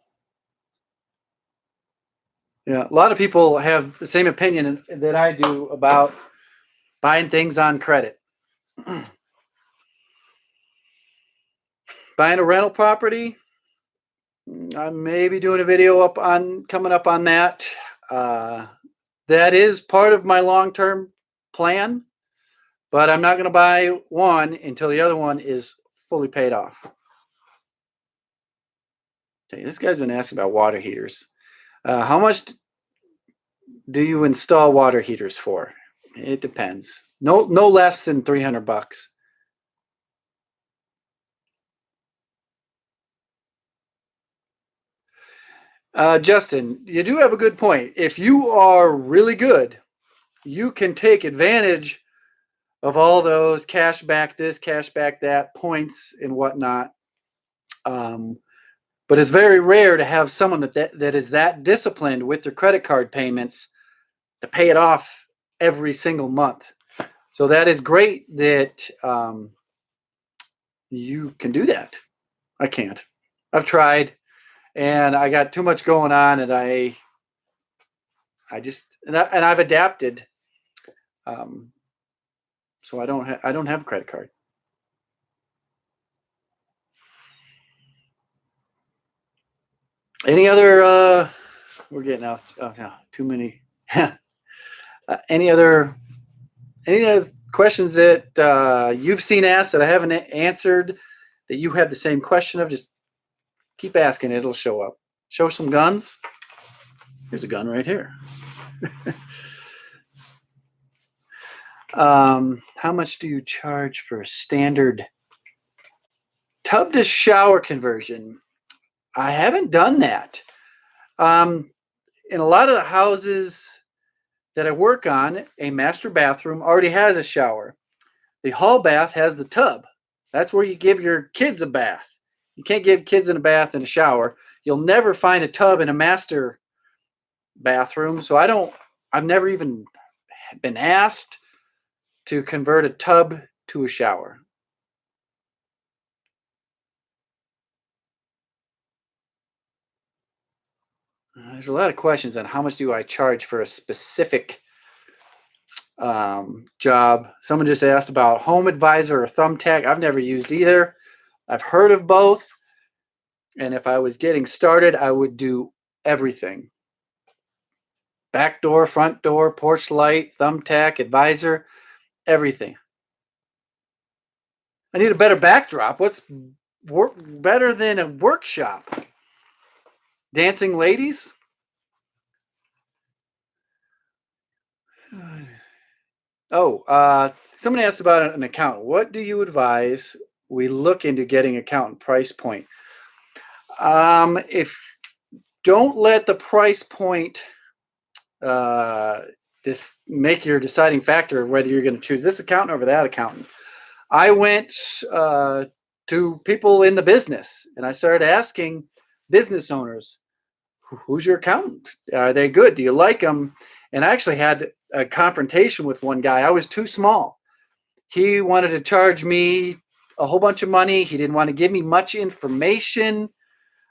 Yeah, a lot of people have the same opinion that I do about buying things on credit. Buying a rental property, I may be doing a video coming up on that. That is part of my long-term plan, but I'm not going to buy one until the other one is fully paid off. Okay, this guy's been asking about water heaters. How much do you install water heaters for? It depends. No less than $300. Justin, you do have a good point. If you are really good, you can take advantage of all those cash back this, cash back that, points and whatnot. But it's very rare to have someone that is that disciplined with their credit card payments to pay it off every single month. So that is great that you can do that. I can't. I've tried, and I got too much going on, and I've adapted. So I don't have a credit card. Any other? We're getting out. Oh, no, too many. Any other questions that you've seen asked that I haven't answered that you have the same question of? Just keep asking. It'll show up. Show some guns. Here's a gun right here. How much do you charge for standard tub to shower conversion? I haven't done that. In a lot of the houses that I work on, a master bathroom already has a shower. The hall bath has the tub. That's where you give your kids a bath. You can't give kids in a bath and a shower. You'll never find a tub in a master bathroom. So I've never even been asked to convert a tub to a shower. There's a lot of questions on how much do I charge for a specific job. Someone just asked about Home Advisor or Thumbtack. I've never used either. I've heard of both. And if I was getting started, I would do everything. Back door, front door, porch light, Thumbtack, Advisor, everything. I need a better backdrop. What's better than a workshop? Dancing ladies? Somebody asked about an accountant. What do you advise we look into getting accountant price point? If don't let the price point make your deciding factor of whether you're going to choose this accountant over that accountant. I went to people in the business and I started asking business owners, who's your accountant? Are they good? Do you like them? And I actually had a confrontation with one guy. I was too small. He wanted to charge me a whole bunch of money. He didn't want to give me much information.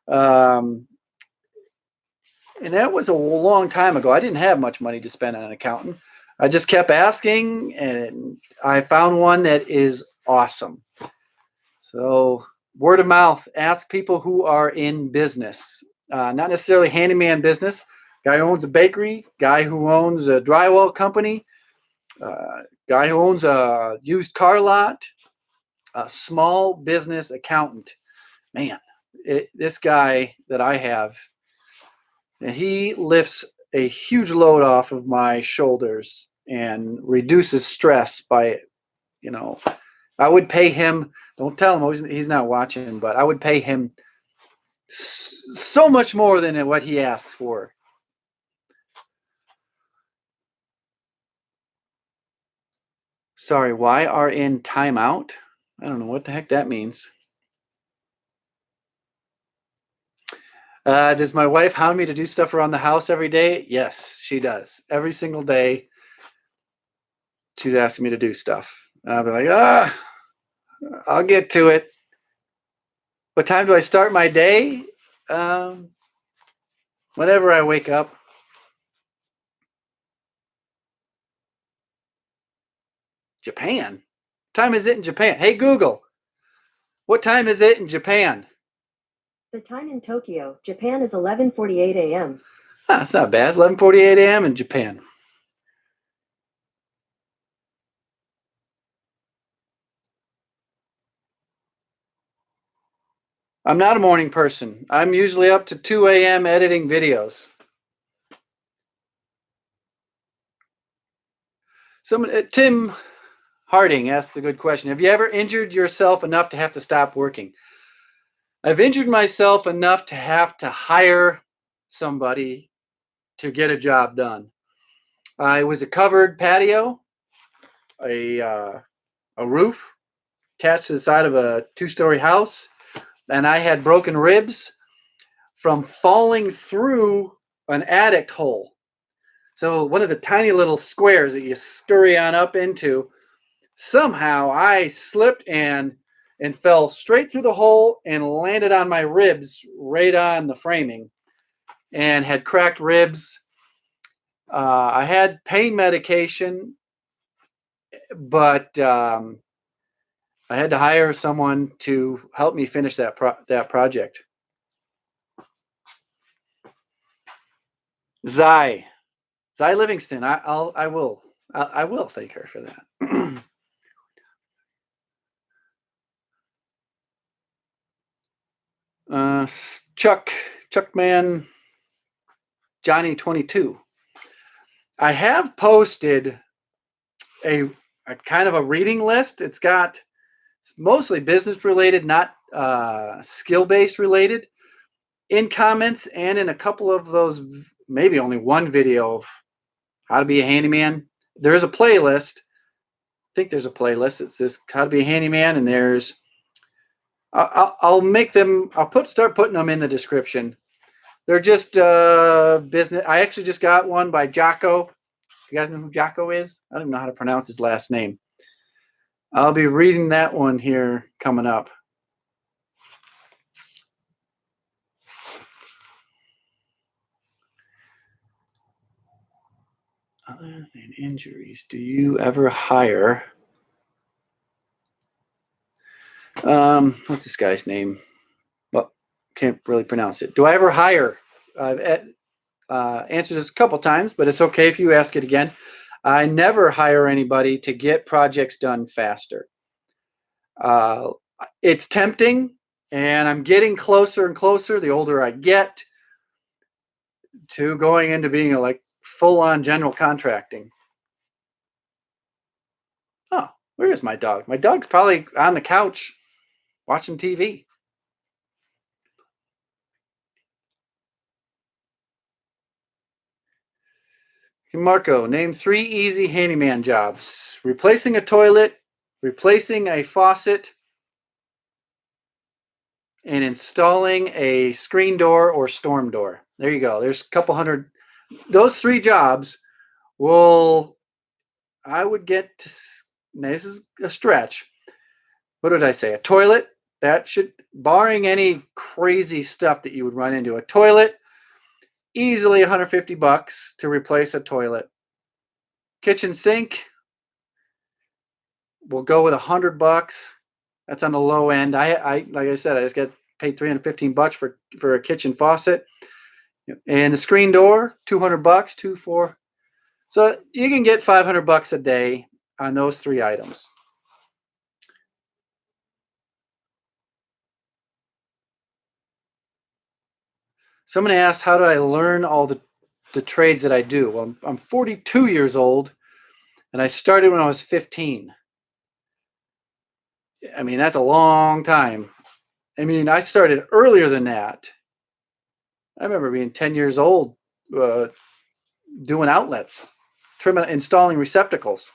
And that was a long time ago. I didn't have much money to spend on an accountant. I just kept asking, and I found one that is awesome. So word of mouth, ask people who are in business, not necessarily handyman business. Guy who owns a bakery, guy who owns a drywall company, guy who owns a used car lot. a small business accountant. Man, this guy that I have, he lifts a huge load off of my shoulders and reduces stress by, I would pay him, don't tell him he's not watching, but I would pay him so much more than what he asks for. Sorry, why are in timeout? I don't know what the heck that means. Does my wife hound me to do stuff around the house every day? Yes, she does. Every single day, she's asking me to do stuff. And I'll be like, I'll get to it. What time do I start my day? Whenever I wake up. Japan? What time is it in Japan? Hey, Google, what time is it in Japan? The time in Tokyo, Japan is 11:48 a.m. That's not bad. It's 11:48 a.m. in Japan. I'm not a morning person. I'm usually up to 2 a.m. editing videos. Tim Harding asked a good question. Have you ever injured yourself enough to have to stop working? I've injured myself enough to have to hire somebody to get a job done. It was a covered patio, a roof attached to the side of a 2-story house, and I had broken ribs from falling through an attic hole. So one of the tiny little squares that you scurry on up into, somehow I slipped and fell straight through the hole and landed on my ribs right on the framing and had cracked ribs. I had pain medication, but I had to hire someone to help me finish that project. Zai Livingston. I will thank her for that. Chuckman Johnny 22. I have posted a kind of a reading list. It's mostly business related, not skill based related, in comments and in a couple of those, maybe only one video of how to be a handyman. There's a playlist. I think there's a playlist. It's this how to be a handyman, and there's I'll make them. Start putting them in the description. They're just business. I actually just got one by Jocko. You guys know who Jocko is? I don't even know how to pronounce his last name. I'll be reading that one here coming up. Other than injuries, do you ever hire? What's this guy's name? Well, can't really pronounce it. Do I ever hire? I've answered this a couple times, but it's okay if you ask it again. I never hire anybody to get projects done faster. It's tempting, and I'm getting closer and closer the older I get to going into being like full-on general contracting. Oh, where is my dog? My dog's probably on the couch watching TV. Marco, name 3 easy handyman jobs. Replacing a toilet, replacing a faucet, and installing a screen door or storm door. There you go. There's a couple hundred. Those 3 jobs I would get to, this is a stretch. What did I say? A toilet, that should, barring any crazy stuff that you would run into, a toilet, easily $150 to replace a toilet. Kitchen sink, we'll go with $100. That's on the low end. I like I said, I just got paid $315 for a kitchen faucet, and the screen door, $200, 2, 4. So you can get $500 a day on those 3 items. Someone asked, how did I learn all the trades that I do? Well, I'm 42 years old, and I started when I was 15. I mean, that's a long time. I mean, I started earlier than that. I remember being 10 years old, doing outlets, installing receptacles.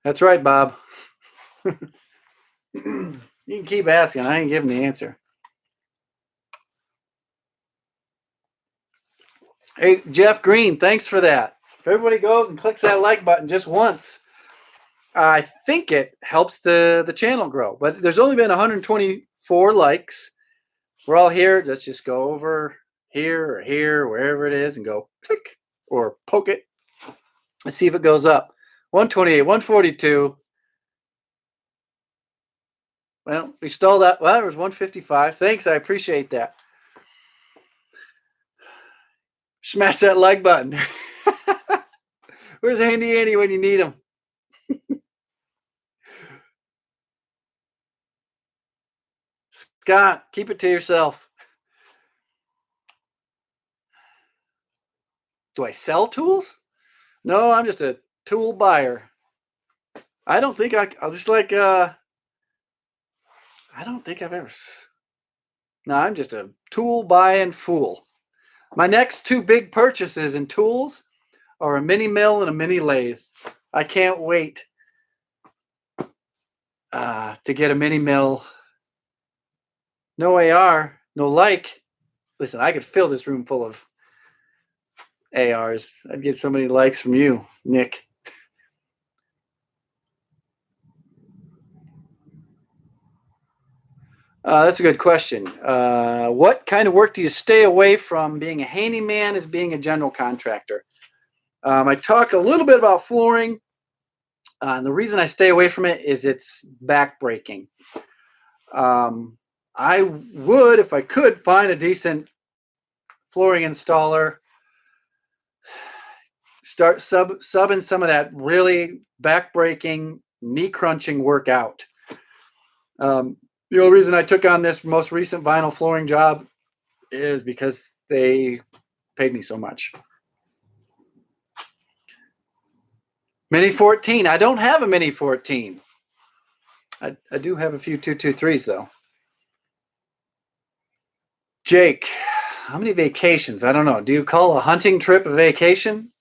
That's right, Bob. You can keep asking. I ain't giving the answer. Hey, Jeff Green, thanks for that. If everybody goes and clicks that like button just once, I think it helps the channel grow. But there's only been 124 likes. We're all here. Let's just go over here or here, wherever it is, and go click or poke it and see if it goes up. 128, 142. Well, we stalled that. Well, it was 155. Thanks. I appreciate that. Smash that like button. Where's Handy Andy when you need him? Scott, keep it to yourself. Do I sell tools? No, I'm just a tool buyer. I don't think I'll just like, I don't think I've ever. No, I'm just a tool buying fool. My next two big purchases in tools are a mini mill and a mini lathe. I can't wait to get a mini mill. No AR, no like. Listen, I could fill this room full of ARs. I'd get so many likes from you, Nick. That's a good question. What kind of work do you stay away from being a handyman as being a general contractor? I talked a little bit about flooring. And the reason I stay away from it is it's backbreaking. I would, if I could, find a decent flooring installer, start subbing some of that really backbreaking, knee crunching work out. The only reason I took on this most recent vinyl flooring job is because they paid me so much. Mini 14. I don't have a Mini 14. I do have a few 223s though. Jake, how many vacations? I don't know. Do you call a hunting trip a vacation?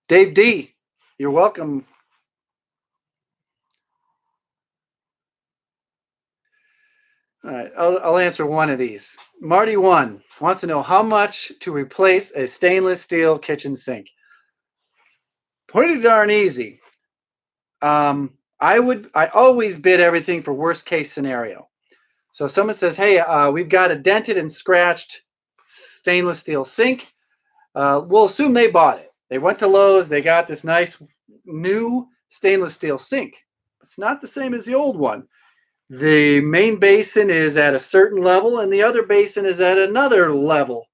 Dave D, you're welcome. All right, I'll answer one of these. Marty 1 wants to know how much to replace a stainless steel kitchen sink. Pretty darn easy. I always bid everything for worst case scenario. So if someone says, hey, we've got a dented and scratched stainless steel sink, we'll assume they bought it. They went to Lowe's, they got this nice new stainless steel sink. It's not the same as the old one. The main basin is at a certain level and the other basin is at another level.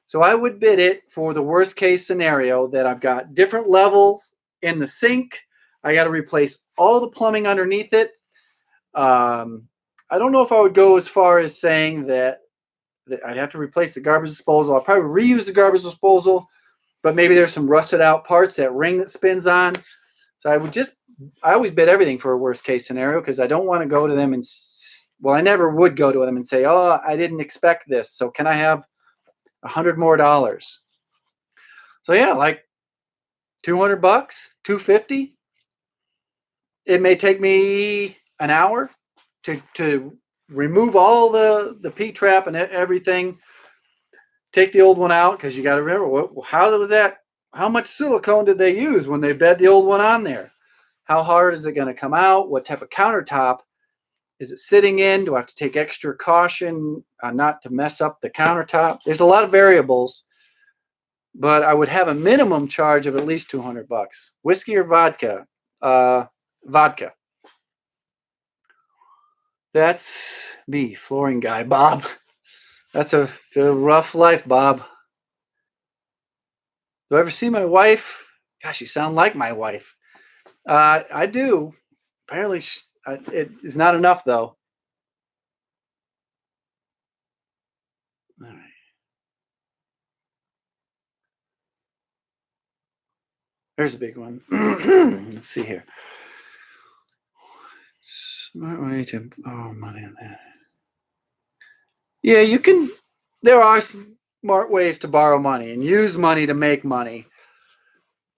So I would bid it for the worst case scenario that I've got different levels in the sink. I got to replace all the plumbing underneath it. I don't know if I would go as far as saying that I'd have to replace the garbage disposal. I'll probably reuse the garbage disposal, but maybe there's some rusted out parts, that ring that spins on. So I always bid everything for a worst case scenario because I don't want to go to them and, well, I never would go to them and say, oh, I didn't expect this. So can I have $100 more? So yeah, like $200, $250. It may take me an hour to remove all the P-trap and everything. Take the old one out because you got to remember how was that? How much silicone did they use when they bed the old one on there? How hard is it going to come out? What type of countertop is it sitting in? Do I have to take extra caution not to mess up the countertop? There's a lot of variables, but I would have a minimum charge of at least $200. Whiskey or vodka? Vodka. That's me, flooring guy, Bob. That's a rough life, Bob. Do I ever see my wife? Gosh, you sound like my wife. I do. Apparently, it is not enough, though. All right. There's a big one. Let's see here. Smart way to borrow money on that. Yeah, you can. There are smart ways to borrow money and use money to make money.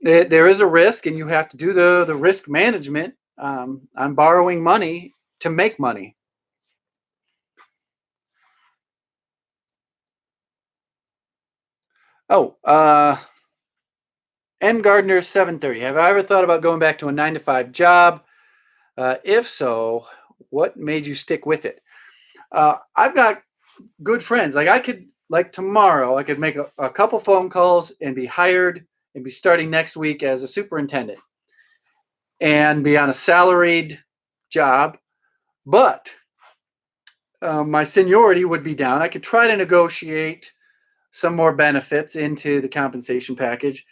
There is a risk, and you have to do the risk management. I'm borrowing money to make money. Oh, M Gardner 730. Have I ever thought about going back to a 9 to 5 job? If so, what made you stick with it? I've got good friends. Like tomorrow, I could make a couple phone calls and be hired and be starting next week as a superintendent and be on a salaried job. But my seniority would be down. I could try to negotiate some more benefits into the compensation package,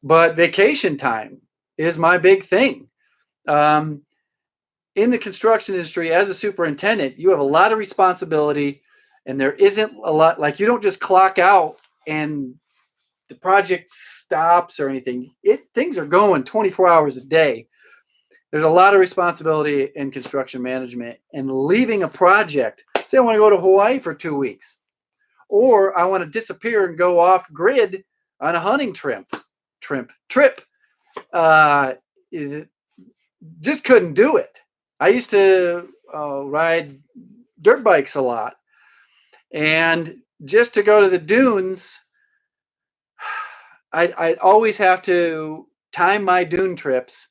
but vacation time is my big thing. Um, in the construction industry, as a superintendent, you have a lot of responsibility, and there isn't a lot, like, you don't just clock out and the project stops or anything. Things are going 24 hours a day. There's a lot of responsibility in construction management, and leaving a project. Say I want to go to Hawaii for 2 weeks, or I want to disappear and go off grid on a hunting trip. Just couldn't do it. I used to ride dirt bikes a lot, and just to go to the dunes, I'd always have to time my dune trips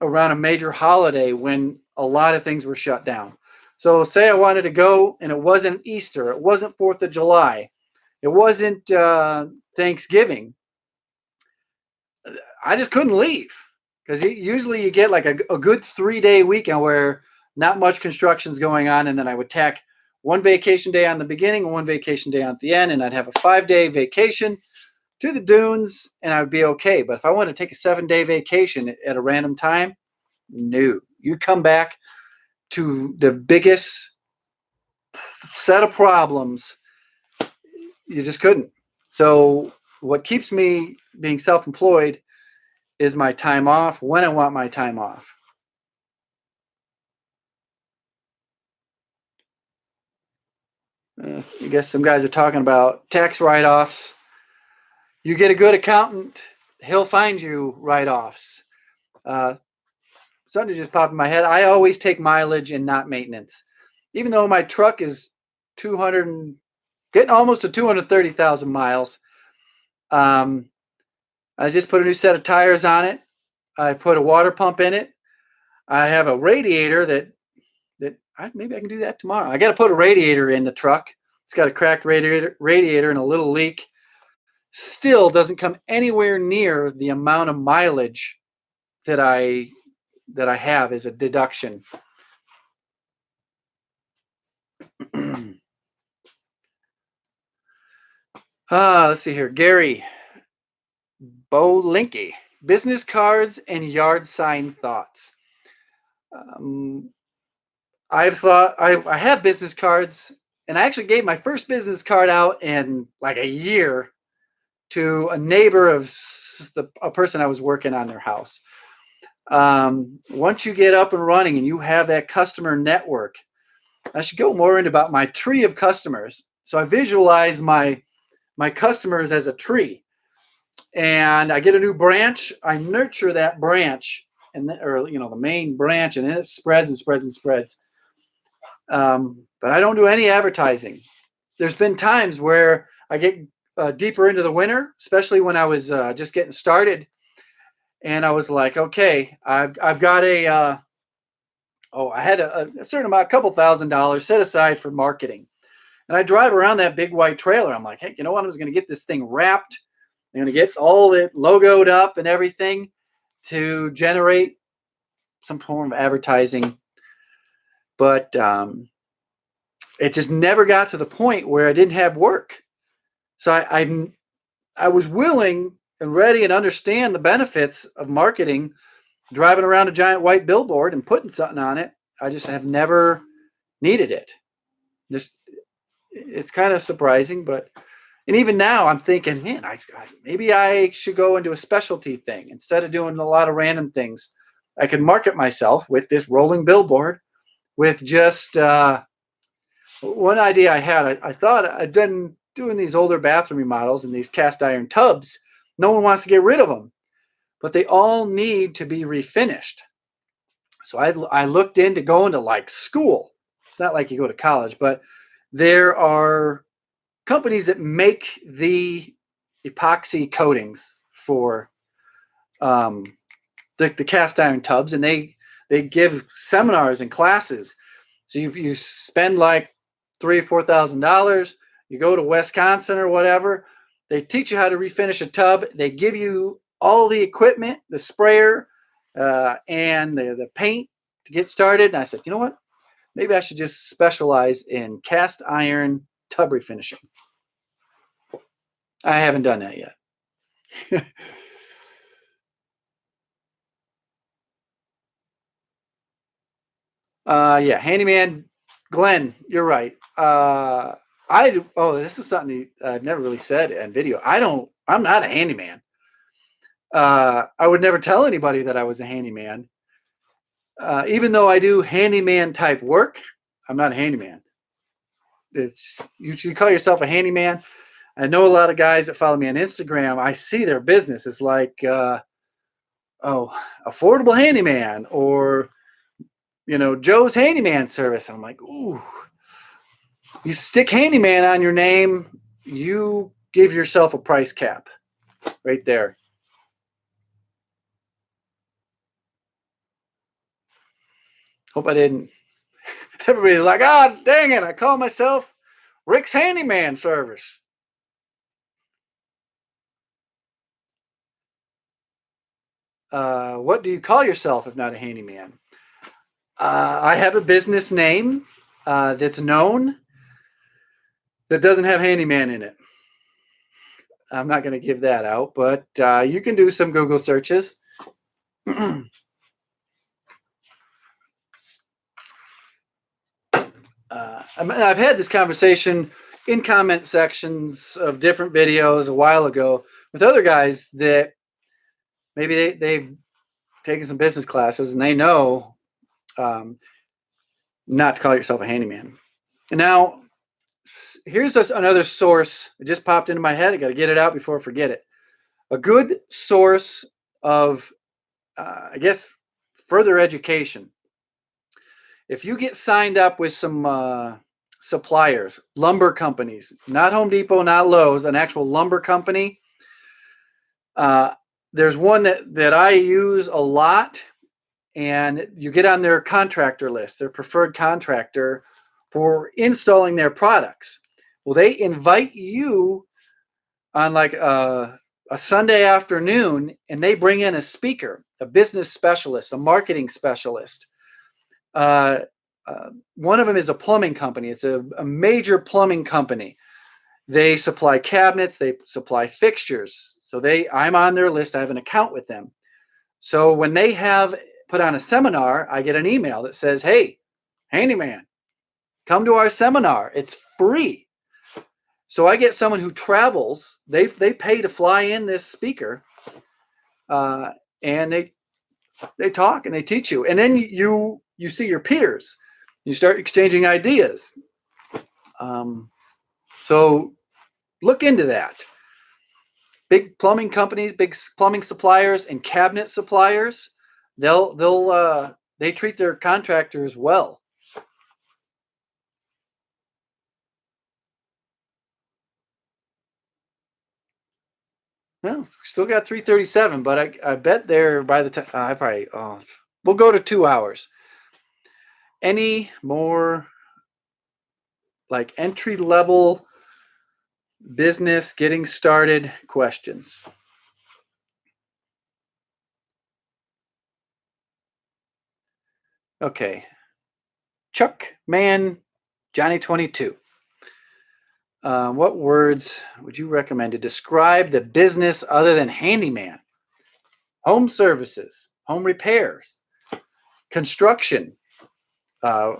around a major holiday when a lot of things were shut down. So say I wanted to go and it wasn't Easter, it wasn't 4th of July, it wasn't Thanksgiving. I just couldn't leave, because usually you get like a good 3-day weekend where not much construction's going on, and then I would tack one vacation day on the beginning and one vacation day on the end, and I'd have a 5-day vacation to the dunes, and I would be okay. But if I wanted to take a 7-day vacation at a random time, no. You'd come back to the biggest set of problems. You just couldn't. So what keeps me being self-employed is my time off when I want my time off. I guess some guys are talking about tax write-offs. You get a good accountant, he'll find you write-offs. Something just popped in my head. I always take mileage and not maintenance. Even though my truck is 200, getting almost to 230,000 miles. I just put a new set of tires on it. I put a water pump in it. I have a radiator that maybe I can do that tomorrow. I got to put a radiator in the truck. It's got a cracked radiator and a little leak. Still doesn't come anywhere near the amount of mileage that I have as a deduction. Let's see here. Gary Bolinky. Business cards and yard sign thoughts. I have business cards, and I actually gave my first business card out in like a year to a neighbor of a person I was working on their house. Once you get up and running and you have that customer network, I should go more into about my tree of customers. So I visualize my customers as a tree, and I get a new branch. I nurture that branch, the main branch, and then it spreads and spreads and spreads. But I don't do any advertising. There's been times where I get deeper into the winter, especially when I was just getting started, and I was like, okay, I've got I had a certain amount, a couple $1,000 set aside for marketing. And I drive around that big white trailer. I'm like, hey, you know what? I was going to get this thing wrapped. I'm going to get all it logoed up and everything to generate some form of advertising. But it just never got to the point where I didn't have work. So I was willing and ready and understand the benefits of marketing, driving around a giant white billboard and putting something on it. I just have never needed it. Just it's kind of surprising, but and even now I'm thinking, man, maybe I should go into a specialty thing instead of doing a lot of random things. I could market myself with this rolling billboard with just one idea I had. I thought I'd done doing these older bathroom remodels and these cast iron tubs. No one wants to get rid of them, but they all need to be refinished. So I looked into going to like school. It's not like you go to college, but there are companies that make the epoxy coatings for the cast iron tubs, and they give seminars and classes. So you spend like $3,000 or $4,000. You go to Wisconsin or whatever. They teach you how to refinish a tub. They give you all the equipment, the sprayer, and the paint to get started. And I said, you know what? Maybe I should just specialize in cast iron tub refinishing. I haven't done that yet. Yeah, handyman, Glenn, you're right. This is something I've never really said in video. I'm not a handyman. I would never tell anybody that I was a handyman. Even though I do handyman type work, I'm not a handyman. You should call yourself a handyman. I know a lot of guys that follow me on Instagram. I see their business is like, affordable handyman or, Joe's handyman service. I'm like, ooh, you stick handyman on your name, you give yourself a price cap right there. Hope I didn't. Everybody's like, dang it, I call myself Rick's Handyman Service. What do you call yourself if not a handyman? I have a business name that's known that doesn't have handyman in it. I'm not going to give that out, but you can do some Google searches. I've had this conversation in comment sections of different videos a while ago with other guys that maybe they've taken some business classes and they know not to call yourself a handyman. And now, here's another source. It just popped into my head. I got to get it out before I forget it. A good source of, further education. If you get signed up with some suppliers, lumber companies, not Home Depot, not Lowe's, an actual lumber company, there's one that I use a lot, and you get on their contractor list, their preferred contractor for installing their products. Well, they invite you on like a Sunday afternoon, and they bring in a speaker, a business specialist, a marketing specialist. One of them is a plumbing company. It's a major plumbing company. They supply cabinets, they supply fixtures. So I'm on their list. I have an account with them. So when they have put on a seminar, I get an email that says, hey, handyman, come to our seminar. It's free. So I get someone who travels. They pay to fly in this speaker, and they talk and they teach you. And then you see your peers. You start exchanging ideas. So look into that. Big plumbing companies, big plumbing suppliers, and cabinet suppliers, they treat their contractors well. Well, we still got 3:37, but I bet there by the time we'll go to 2 hours. Any more like entry level business getting started questions? Okay. Chuck Man Johnny 22. What words would you recommend to describe the business other than handyman? Home services, home repairs, construction. Uh,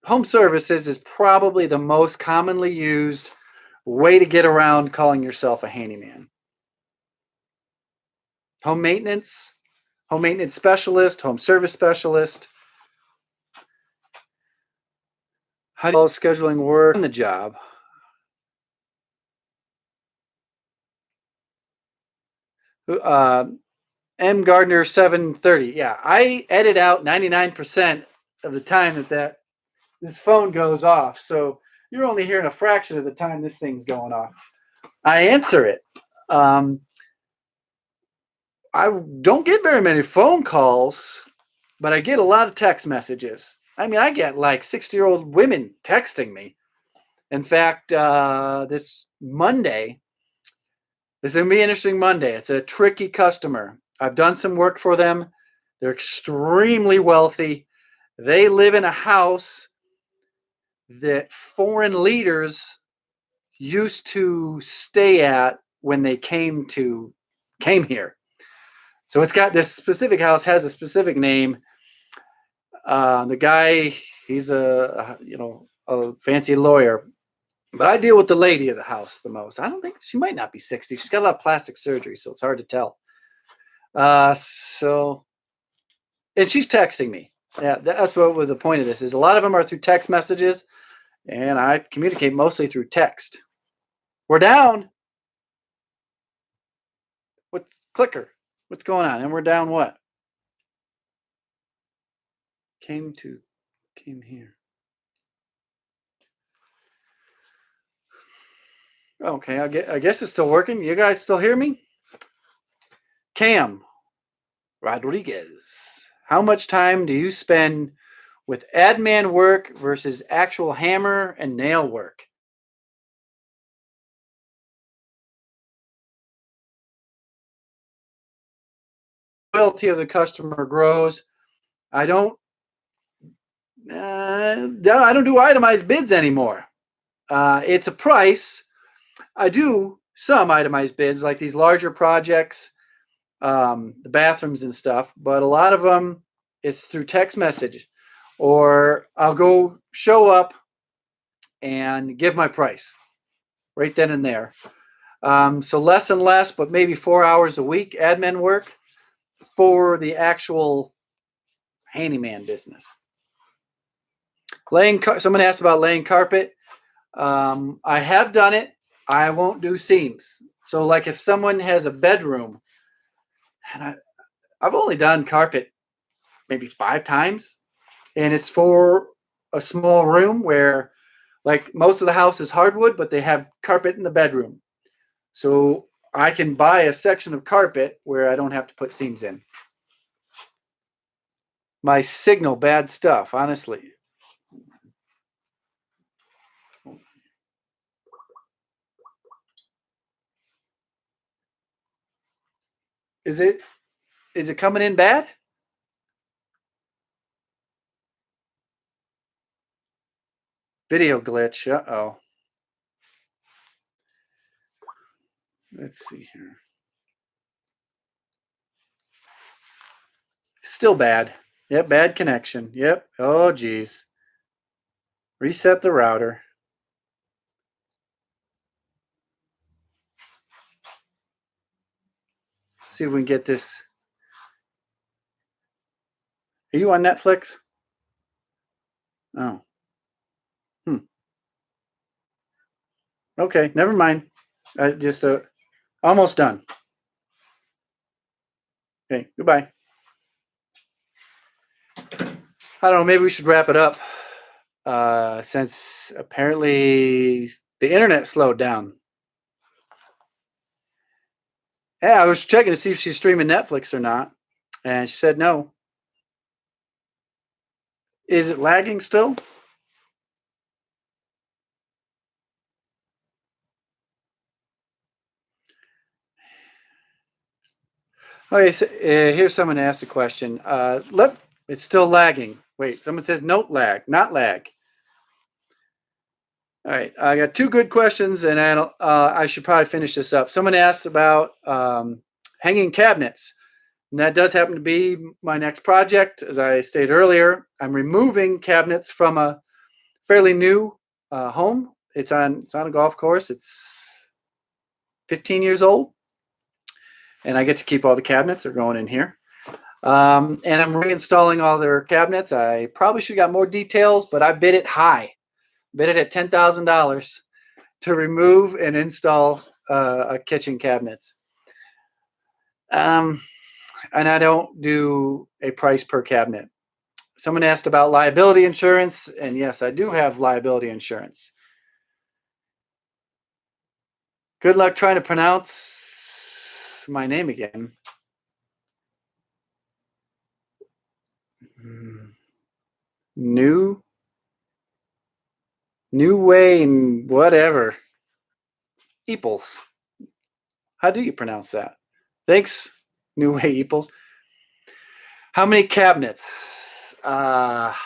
Home services is probably the most commonly used way to get around calling yourself a handyman. Home maintenance specialist, home service specialist. How do you scheduling work on the job? Uh, M Gardner 730. Yeah, I edit out 99% of the time that this phone goes off. So you're only hearing a fraction of the time this thing's going off. I answer it. I don't get very many phone calls, but I get a lot of text messages. I mean, I get like 60-year-old women texting me. In fact, this Monday, this is going to be an interesting Monday. It's a tricky customer. I've done some work for them. They're extremely wealthy. They live in a house that foreign leaders used to stay at when they came here. So it's got this specific house has a specific name. The guy, he's a fancy lawyer, but I deal with the lady of the house the most. I don't think she might not be 60. She's got a lot of plastic surgery, so it's hard to tell. And she's texting me. Yeah, that's what the point of this is. A lot of them are through text messages, and I communicate mostly through text. We're down. What clicker? What's going on? And we're down what? Came here. Okay, I guess it's still working. You guys still hear me? Cam Rodriguez. How much time do you spend with admin work versus actual hammer and nail work? Loyalty of the customer grows. I don't do itemized bids anymore. It's a price. I do some itemized bids, like these larger projects, the bathrooms and stuff, but a lot of them it's through text message, or I'll go show up and give my price right then and there. So less and less, but maybe 4 hours a week admin work for the actual handyman business. Someone asked about laying carpet. I have done it. I won't do seams. So like if someone has a bedroom, and I've only done carpet maybe 5 times, and it's for a small room where like most of the house is hardwood, but they have carpet in the bedroom. So I can buy a section of carpet where I don't have to put seams in. My signal, bad stuff, honestly. Is it coming in bad? Video glitch. Uh-oh. Let's see here. Still bad. Yep, bad connection. Yep. Oh, geez. Reset the router. See if we can get this. Are you on Netflix? Oh. Okay, never mind. I just almost done. Okay, goodbye. I don't know, maybe we should wrap it up since apparently the internet slowed down. Yeah, I was checking to see if she's streaming Netflix or not, and she said no. Is it lagging still? Okay, so, here's someone asked a question. It's still lagging. Wait, someone says note lag, not lag. All right, I got two good questions, and I should probably finish this up. Someone asked about hanging cabinets, and that does happen to be my next project. As I stated earlier, I'm removing cabinets from a fairly new home. It's on a golf course. It's 15 years old, and I get to keep all the cabinets. They're going in here. And I'm reinstalling all their cabinets. I probably should have got more details, but I bid it high. Bid it at $10,000 to remove and install a kitchen cabinets. And I don't do a price per cabinet. Someone asked about liability insurance, and yes, I do have liability insurance. Good luck trying to pronounce my name again. New way and whatever. Eeples. How do you pronounce that? Thanks, New Way Eeples. How many cabinets? I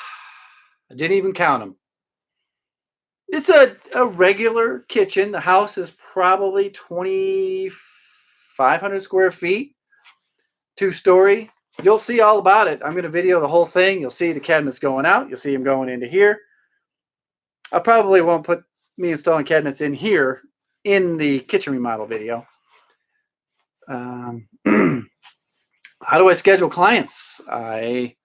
didn't even count them. It's a regular kitchen. The house is probably 2,500 square feet, 2-story. You'll see all about it. I'm going to video the whole thing. You'll see the cabinets going out. You'll see them going into here. I probably won't put me installing cabinets in here in the kitchen remodel video. How do I schedule clients? I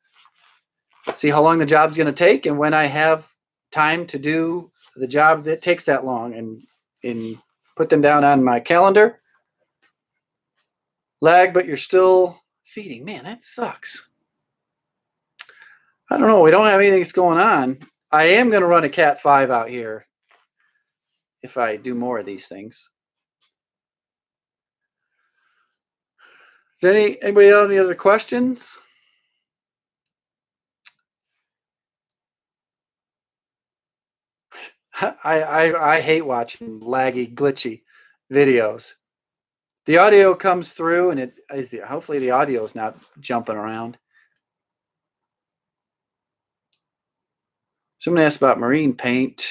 see how long the job's going to take, and when I have time to do the job that takes that long, and put them down on my calendar. Lag, but you're still feeding. Man, that sucks. I don't know. We don't have anything that's going on. I am going to run a Cat 5 out here if I do more of these things. Is anybody else have any other questions? I hate watching laggy, glitchy videos. The audio comes through, and hopefully the audio is not jumping around. Someone asked about marine paint.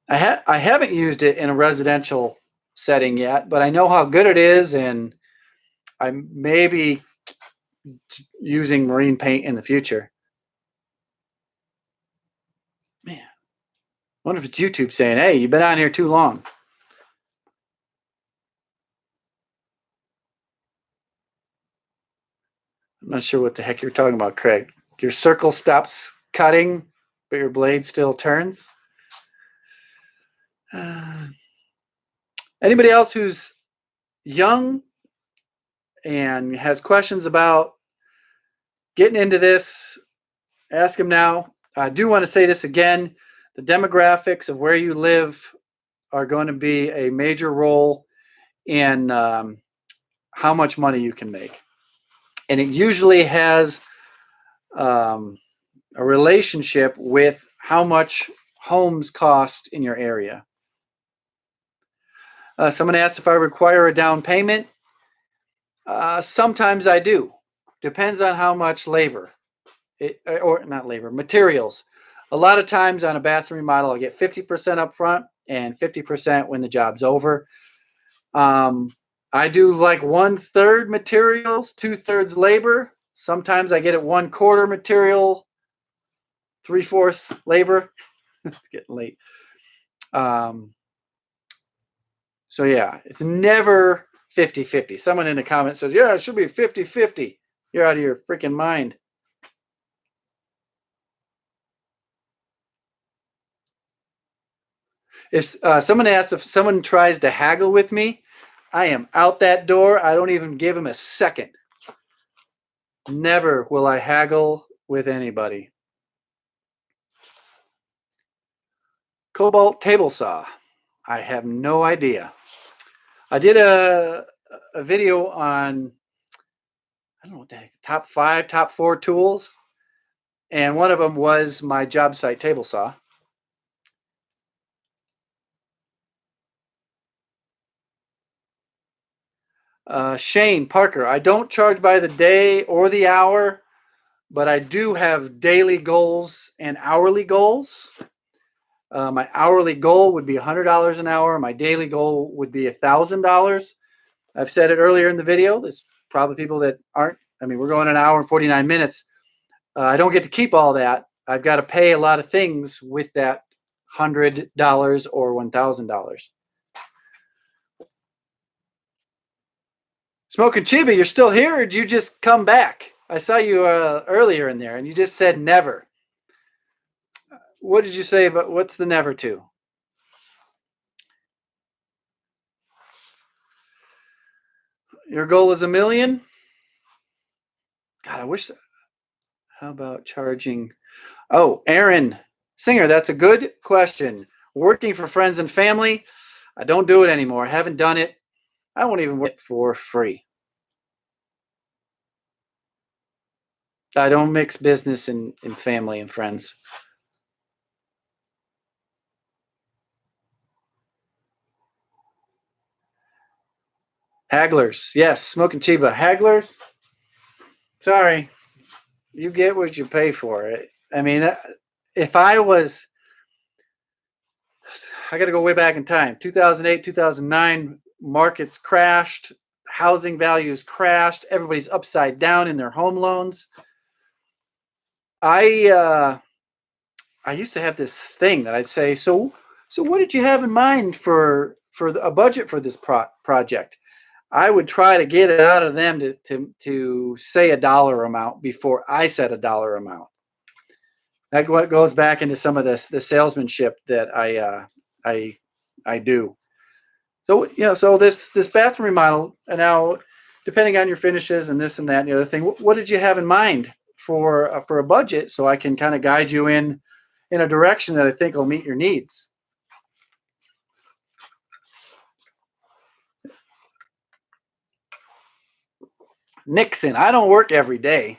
I haven't used it in a residential setting yet, but I know how good it is, and I may be using marine paint in the future. Man, I wonder if it's YouTube saying, hey, you've been on here too long. I'm not sure what the heck you're talking about, Craig. Your circle stops cutting, but your blade still turns. Anybody else who's young and has questions about getting into this, ask them now. I do want to say this again. The demographics of where you live are going to be a major role in how much money you can make. And it usually has a relationship with how much homes cost in your area. Someone asked if I require a down payment. Sometimes I do. Depends on how much labor, materials. A lot of times on a bathroom remodel, I get 50% up front and 50% when the job's over. I do like 1/3 materials, 2/3 labor. Sometimes I get it 1/4 material, 3/4 labor. It's getting late. So yeah, it's never 50-50. Someone in the comments says, yeah, it should be 50-50. You're out of your freaking mind. If someone asks if someone tries to haggle with me, I am out that door. I don't even give him a second. Never will I haggle with anybody. Cobalt table saw. I have no idea. I did a video on, I don't know what the heck, top 5, top 4 tools. And one of them was my job site table saw. Shane Parker, I don't charge by the day or the hour, but I do have daily goals and hourly goals. My hourly goal would be $100 an hour. My daily goal would be $1,000. I've said it earlier in the video. There's probably people that aren't. I mean, we're going an hour and 49 minutes. I don't get to keep all that. I've got to pay a lot of things with that $100 or $1,000. Smoking Chiba, you're still here, or did you just come back? I saw you earlier in there, and you just said never. What did you say about what's the never to? Your goal is $1 million? God, I wish. How about charging? Oh, Aaron Singer, that's a good question. Working for friends and family, I don't do it anymore. I haven't done it. I won't even work for free. I don't mix business and family and friends. Hagglers. Yes, Smoking Chiba. Hagglers? Sorry. You get what you pay for. I mean, if I was, I got to go way back in time. 2008, 2009, markets crashed. Housing values crashed. Everybody's upside down in their home loans. I used to have this thing that I'd say, so what did you have in mind for a budget for this project? I would try to get it out of them to say a dollar amount before I said a dollar amount. That goes back into some of the salesmanship that I do. So so this bathroom remodel, and now depending on your finishes and this and that and the other thing, what did you have in mind for a budget, so I can kind of guide you in a direction that I think will meet your needs? Nixon, I don't work every day.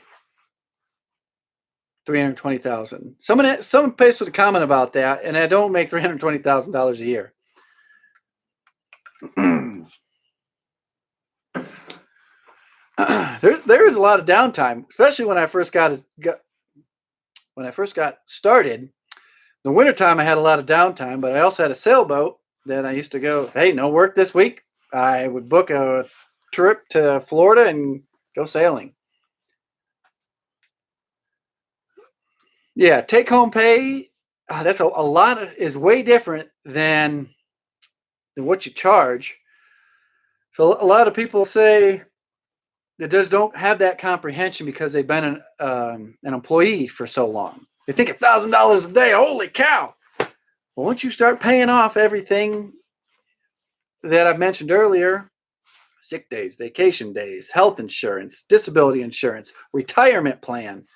320,000. Someone posted a comment about that, and I don't make $320,000 a year. There is a lot of downtime, especially when I first got started. The wintertime I had a lot of downtime, but I also had a sailboat that I used to go, hey, no work this week. I would book a trip to Florida and go sailing. Yeah, take home pay. That's a lot is way different than what you charge. So a lot of people say that just don't have that comprehension because they've been an employee for so long. They think $1,000 a day. Holy cow! Well, once you start paying off everything that I've mentioned earlier, sick days, vacation days, health insurance, disability insurance, retirement plan.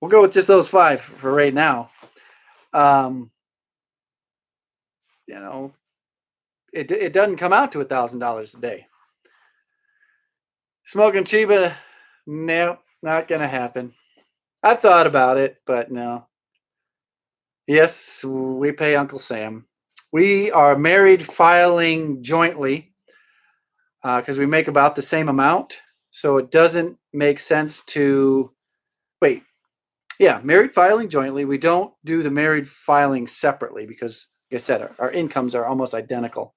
We'll go with just those 5 for right now. It doesn't come out to $1,000 a day. Smoking Chiba, no, not going to happen. I've thought about it, but no. Yes, we pay Uncle Sam. We are married filing jointly because we make about the same amount. So it doesn't make sense to wait. Yeah, married filing jointly. We don't do the married filing separately because, like I said, our incomes are almost identical.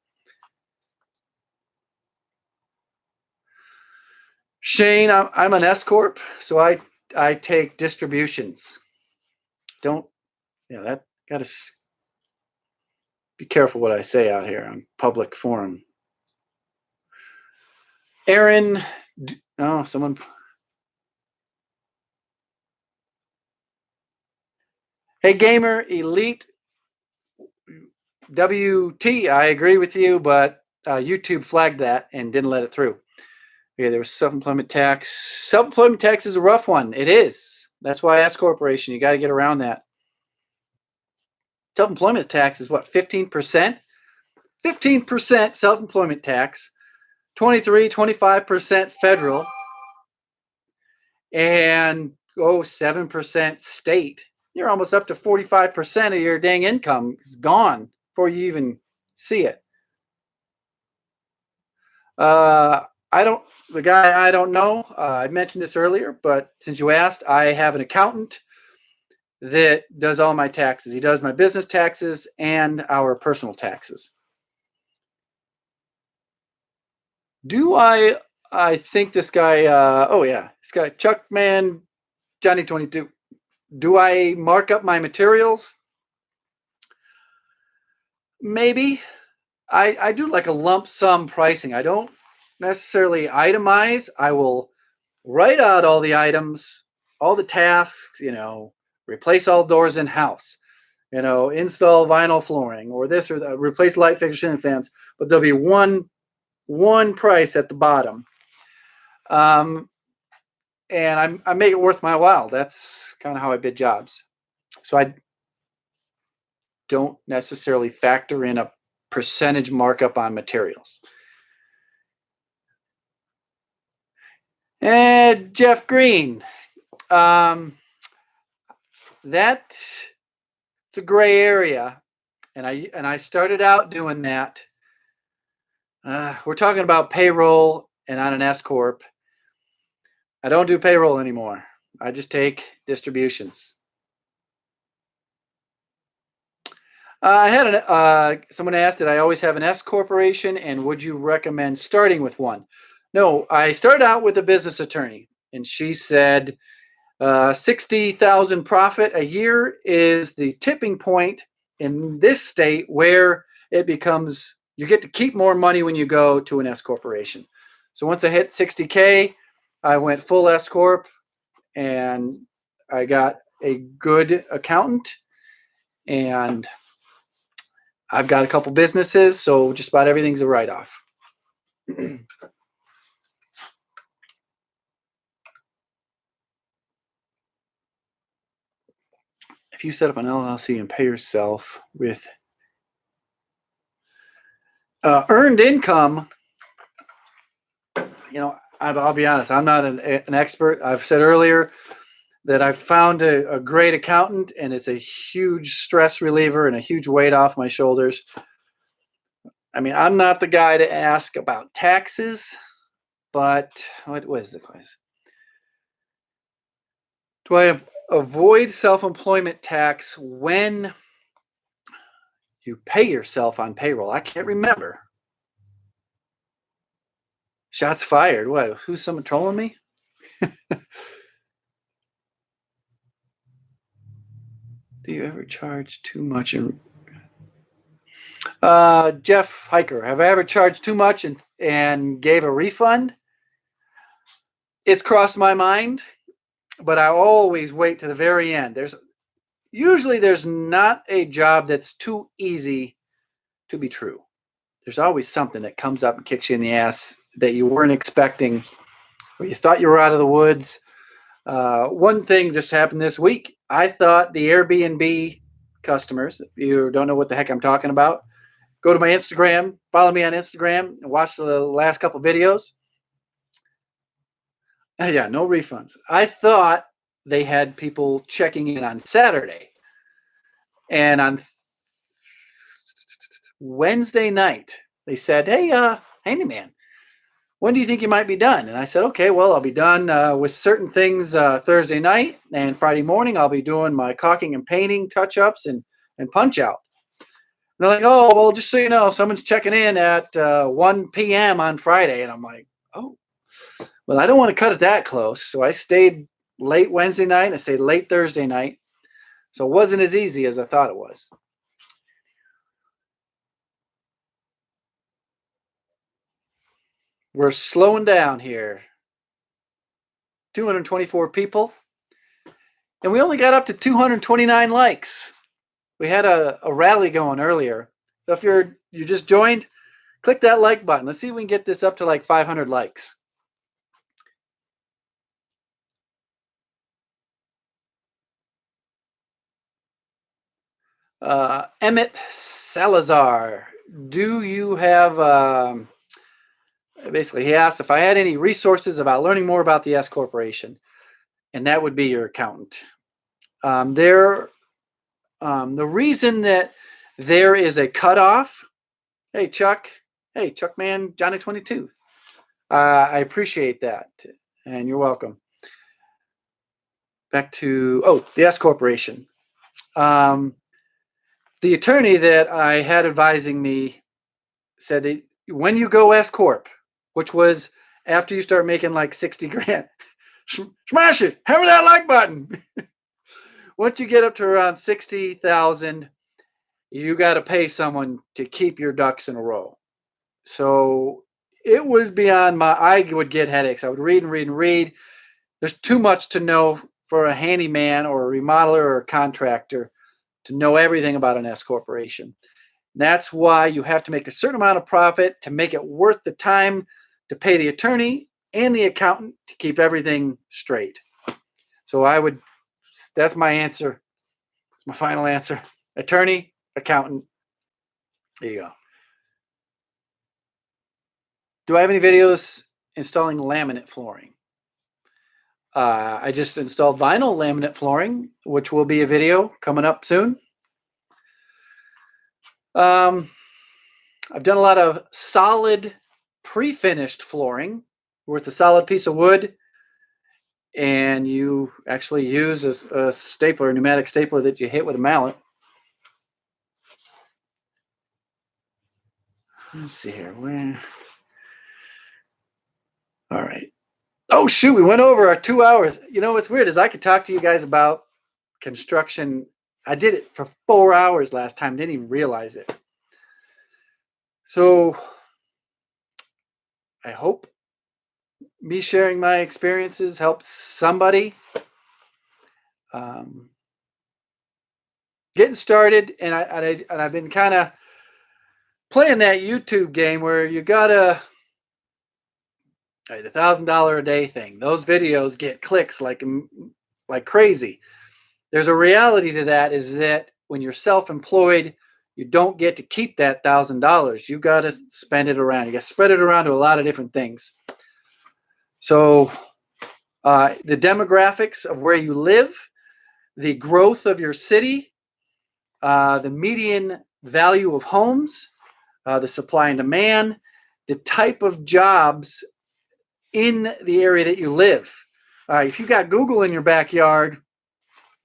Shane, I'm an S corp, so I take distributions. That got to be careful what I say out here on public forum. Aaron, someone. Hey, Gamer Elite WT, I agree with you, but YouTube flagged that and didn't let it through. Okay, there was self-employment tax. Self-employment tax is a rough one. It is. That's why S corporation, you got to get around that. Self-employment tax is what, 15%? 15% self-employment tax, 25% federal, and 7% state. You're almost up to 45% of your dang income is gone before you even see it. The guy I don't know, I mentioned this earlier, but since you asked, I have an accountant that does all my taxes. He does my business taxes and our personal taxes. I think this guy, this guy, Chuckman, Johnny 22. Do I mark up my materials? Maybe. I do like a lump sum pricing. I don't necessarily itemize. I will write out all the items, all the tasks, replace all doors in house, install vinyl flooring or this or that, replace light fixtures and fans, but there'll be one price at the bottom. And I make it worth my while. That's kind of how I bid jobs. So I don't necessarily factor in a percentage markup on materials. And Jeff Green, it's a gray area, and I started out doing that. We're talking about payroll and on an S corp. I don't do payroll anymore. I just take distributions. I had someone asked, did I always have an S corporation, and would you recommend starting with one? No, I started out with a business attorney, and she said 60,000 profit a year is the tipping point in this state where it becomes, you get to keep more money when you go to an S corporation. So once I hit 60K, I went full S corp, and I got a good accountant, and I've got a couple businesses, so just about everything's a write-off. If you set up an LLC and pay yourself with earned income, I'll be honest, I'm not an expert. I've said earlier that I've found a great accountant, and it's a huge stress reliever and a huge weight off my shoulders. I mean, I'm not the guy to ask about taxes, but what is the question? Do I avoid self-employment tax when you pay yourself on payroll? I can't remember. Shots fired. What? Who's someone trolling me? Do you ever charge too much? Jeff Hiker, have I ever charged too much and gave a refund? It's crossed my mind, but I always wait to the very end. There's not a job that's too easy to be true. There's always something that comes up and kicks you in the ass that you weren't expecting, or you thought you were out of the woods. One thing just happened this week. I thought the Airbnb customers, if you don't know what the heck I'm talking about, go to my Instagram, follow me on Instagram, and watch the last couple videos. Yeah, no refunds. I thought they had people checking in on Saturday. And on Wednesday night, they said, hey, Handyman, when do you think you might be done? And I said, okay, well, I'll be done with certain things Thursday night, and Friday morning I'll be doing my caulking and painting touch-ups and punch out. And they're like, oh, well, just so you know, someone's checking in at 1 p.m. on Friday. And I'm like, oh, well, I don't want to cut it that close. So I stayed late Wednesday night, and I stayed late Thursday night. So it wasn't as easy as I thought it was. We're slowing down here. 224 people. And we only got up to 229 likes. We had a rally going earlier. So if you just joined, click that like button. Let's see if we can get this up to like 500 likes. Emmett Salazar, do you have... basically, he asked if I had any resources about learning more about the S Corporation, and that would be your accountant. The reason that there is a cutoff, hey, Chuckman, Johnny 22. I appreciate that, and you're welcome. Back to, the S Corporation. The attorney that I had advising me said that when you go S Corp, which was after you start making like 60 grand, smash it, hammer that like button. Once you get up to around 60,000, you got to pay someone to keep your ducks in a row. So it was beyond I would get headaches. I would read and read and read. There's too much to know for a handyman or a remodeler or a contractor to know everything about an S corporation. And that's why you have to make a certain amount of profit to make it worth the time to pay the attorney and the accountant to keep everything straight. So that's my answer. It's my final answer. Attorney, accountant. There you go. Do I have any videos installing laminate flooring? I just installed vinyl laminate flooring, which will be a video coming up soon. I've done a lot of solid pre-finished flooring where it's a solid piece of wood and you actually use a stapler, a pneumatic stapler that you hit with a mallet. Let's see here. All right. Oh, shoot. We went over our 2 hours. You know, what's weird is I could talk to you guys about construction. I did it for 4 hours last time. Didn't even realize it. So I hope me sharing my experiences helps somebody getting started. And I've been kind of playing that YouTube game where you gotta the $1,000 a day thing. Those videos get clicks like crazy. There's a reality to that, is that when you're self-employed, you don't get to keep that $1,000. You got to spend it around. You got to spread it around to a lot of different things. So the demographics of where you live, the growth of your city, the median value of homes, the supply and demand, the type of jobs in the area that you live. If you got Google in your backyard,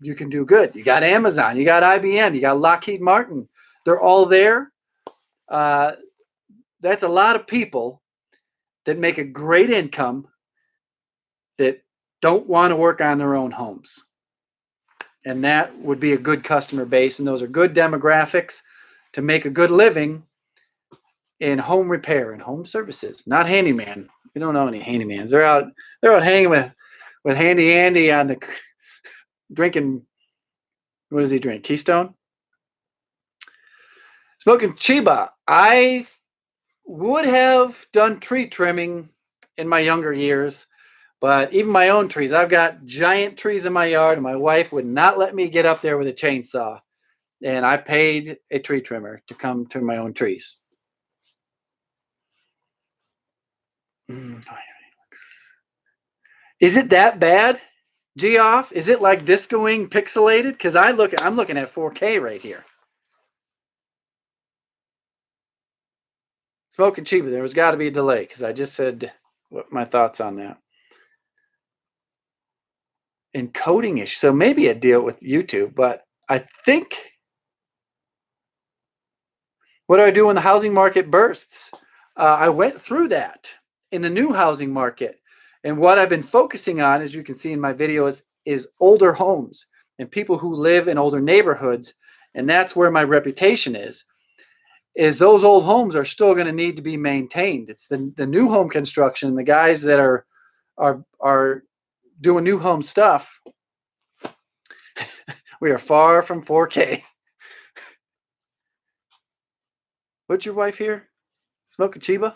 you can do good. You got Amazon, you got IBM, you got Lockheed Martin. They're all there. That's a lot of people that make a great income that don't want to work on their own homes. And that would be a good customer base. And those are good demographics to make a good living in home repair and home services. Not handyman. We don't know any handymans. They're out hanging with Handy Andy on the drinking. What does he drink? Keystone? Smoking Chiba. I would have done tree trimming in my younger years, but even my own trees, I've got giant trees in my yard, and my wife would not let me get up there with a chainsaw. And I paid a tree trimmer to come trim my own trees. Is it that bad, Geoff? Is it like discoing pixelated? Because I'm looking at 4K right here. Smoking Chiba, there was got to be a delay because I just said what my thoughts on that. Encoding issue. So maybe a deal with YouTube, but I think, what do I do when the housing market bursts? I went through that in the new housing market. And what I've been focusing on, as you can see in my videos, is older homes and people who live in older neighborhoods. And that's where my reputation is those old homes are still going to need to be maintained. It's the new home construction, the guys that are doing new home stuff. We are far from 4K. What's your wife here? Smoking Chiba?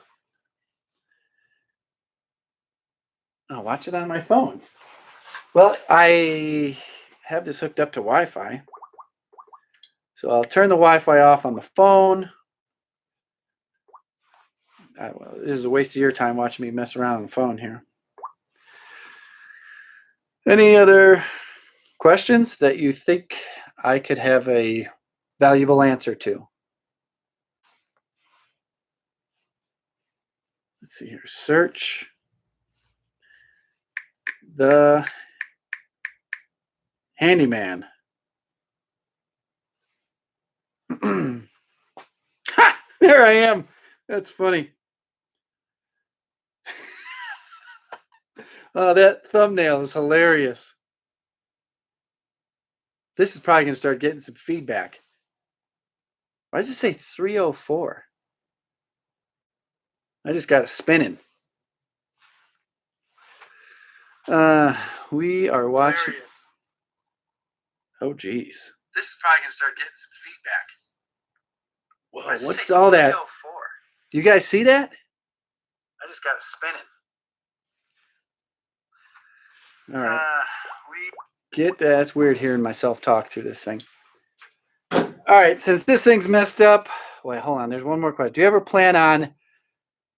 I'll watch it on my phone. Well, I have this hooked up to Wi-Fi. So I'll turn the Wi-Fi off on the phone. Well, this is a waste of your time watching me mess around on the phone here. Any other questions that you think I could have a valuable answer to? Let's see here. Search the Handyman. Ha! There I am. That's funny. Oh, that thumbnail is hilarious. This is probably going to start getting some feedback. Why does it say 304? I just got it spinning. We are watching. Hilarious. Oh, geez. This is probably going to start getting some feedback. Whoa, what's all that? Do you guys see that? I just got it spinning. All right. Get that. It's weird hearing myself talk through this thing. All right. Since this thing's messed up. Wait, hold on. There's one more question. Do you ever plan on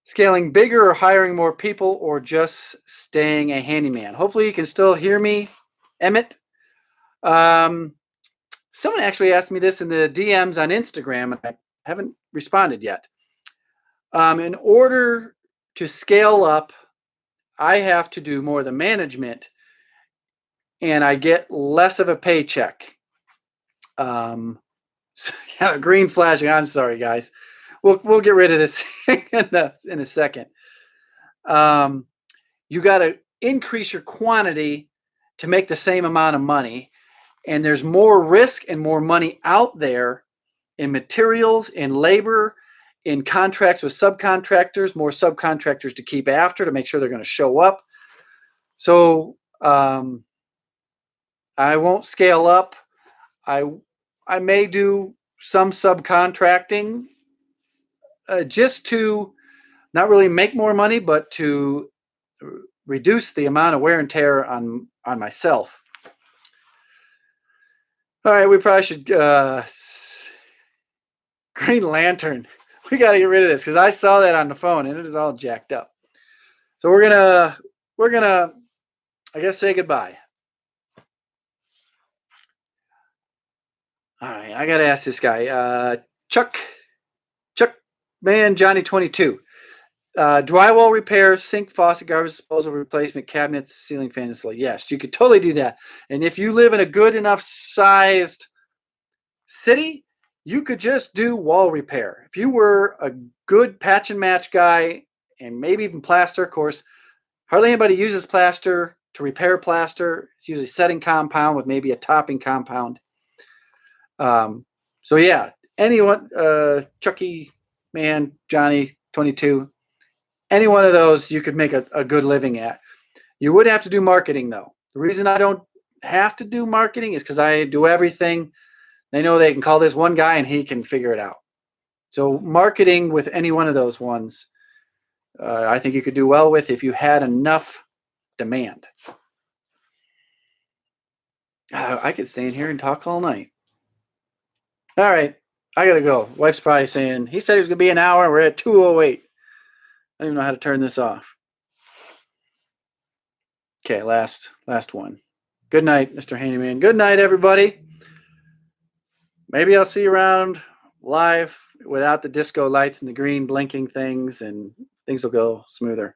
scaling bigger or hiring more people or just staying a handyman? Hopefully you can still hear me, Emmett. Someone actually asked me this in the DMs on Instagram, and I haven't responded yet. In order to scale up, I have to do more of the management, and I get less of a paycheck. So, yeah, green flashing. I'm sorry, guys. We'll get rid of this in a second. You got to increase your quantity to make the same amount of money, and there's more risk and more money out there in materials, in labor, in contracts with subcontractors, more subcontractors to keep after to make sure they're going to show up. So I won't scale up. I may do some subcontracting just to not really make more money, but to reduce the amount of wear and tear on myself. All right, we probably should Green Lantern. We got to get rid of this because I saw that on the phone and it is all jacked up. So we're gonna I guess say goodbye. All right, I got to ask this guy, Chuck Man Johnny 22. Drywall repairs, sink, faucet, garbage disposal, replacement, cabinets, ceiling fans. Yes, you could totally do that. And if you live in a good enough sized city, you could just do wall repair. If you were a good patch and match guy, and maybe even plaster, of course, hardly anybody uses plaster to repair plaster. It's usually setting compound with maybe a topping compound. So yeah, anyone, Chucky Man, Johnny 22, any one of those you could make a good living at. You would have to do marketing though. The reason I don't have to do marketing is because I do everything. They know they can call this one guy and he can figure it out. So marketing with any one of those ones, I think you could do well with if you had enough demand. I could stay in here and talk all night. All right, I gotta go. Wife's probably saying, he said it was gonna be an hour. We're at 2:08. I don't even know how to turn this off. Okay, last one. Good night, Mr. Handyman. Good night, everybody. Maybe I'll see you around live without the disco lights and the green blinking things, and things will go smoother.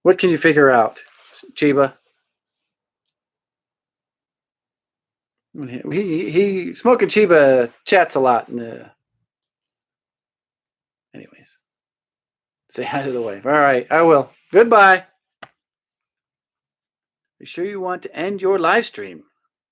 What can you figure out, Chiba? He Smoking Chiba chats a lot. Anyways, say hi to the wave. All right, I will. Goodbye. Be sure you want to end your live stream.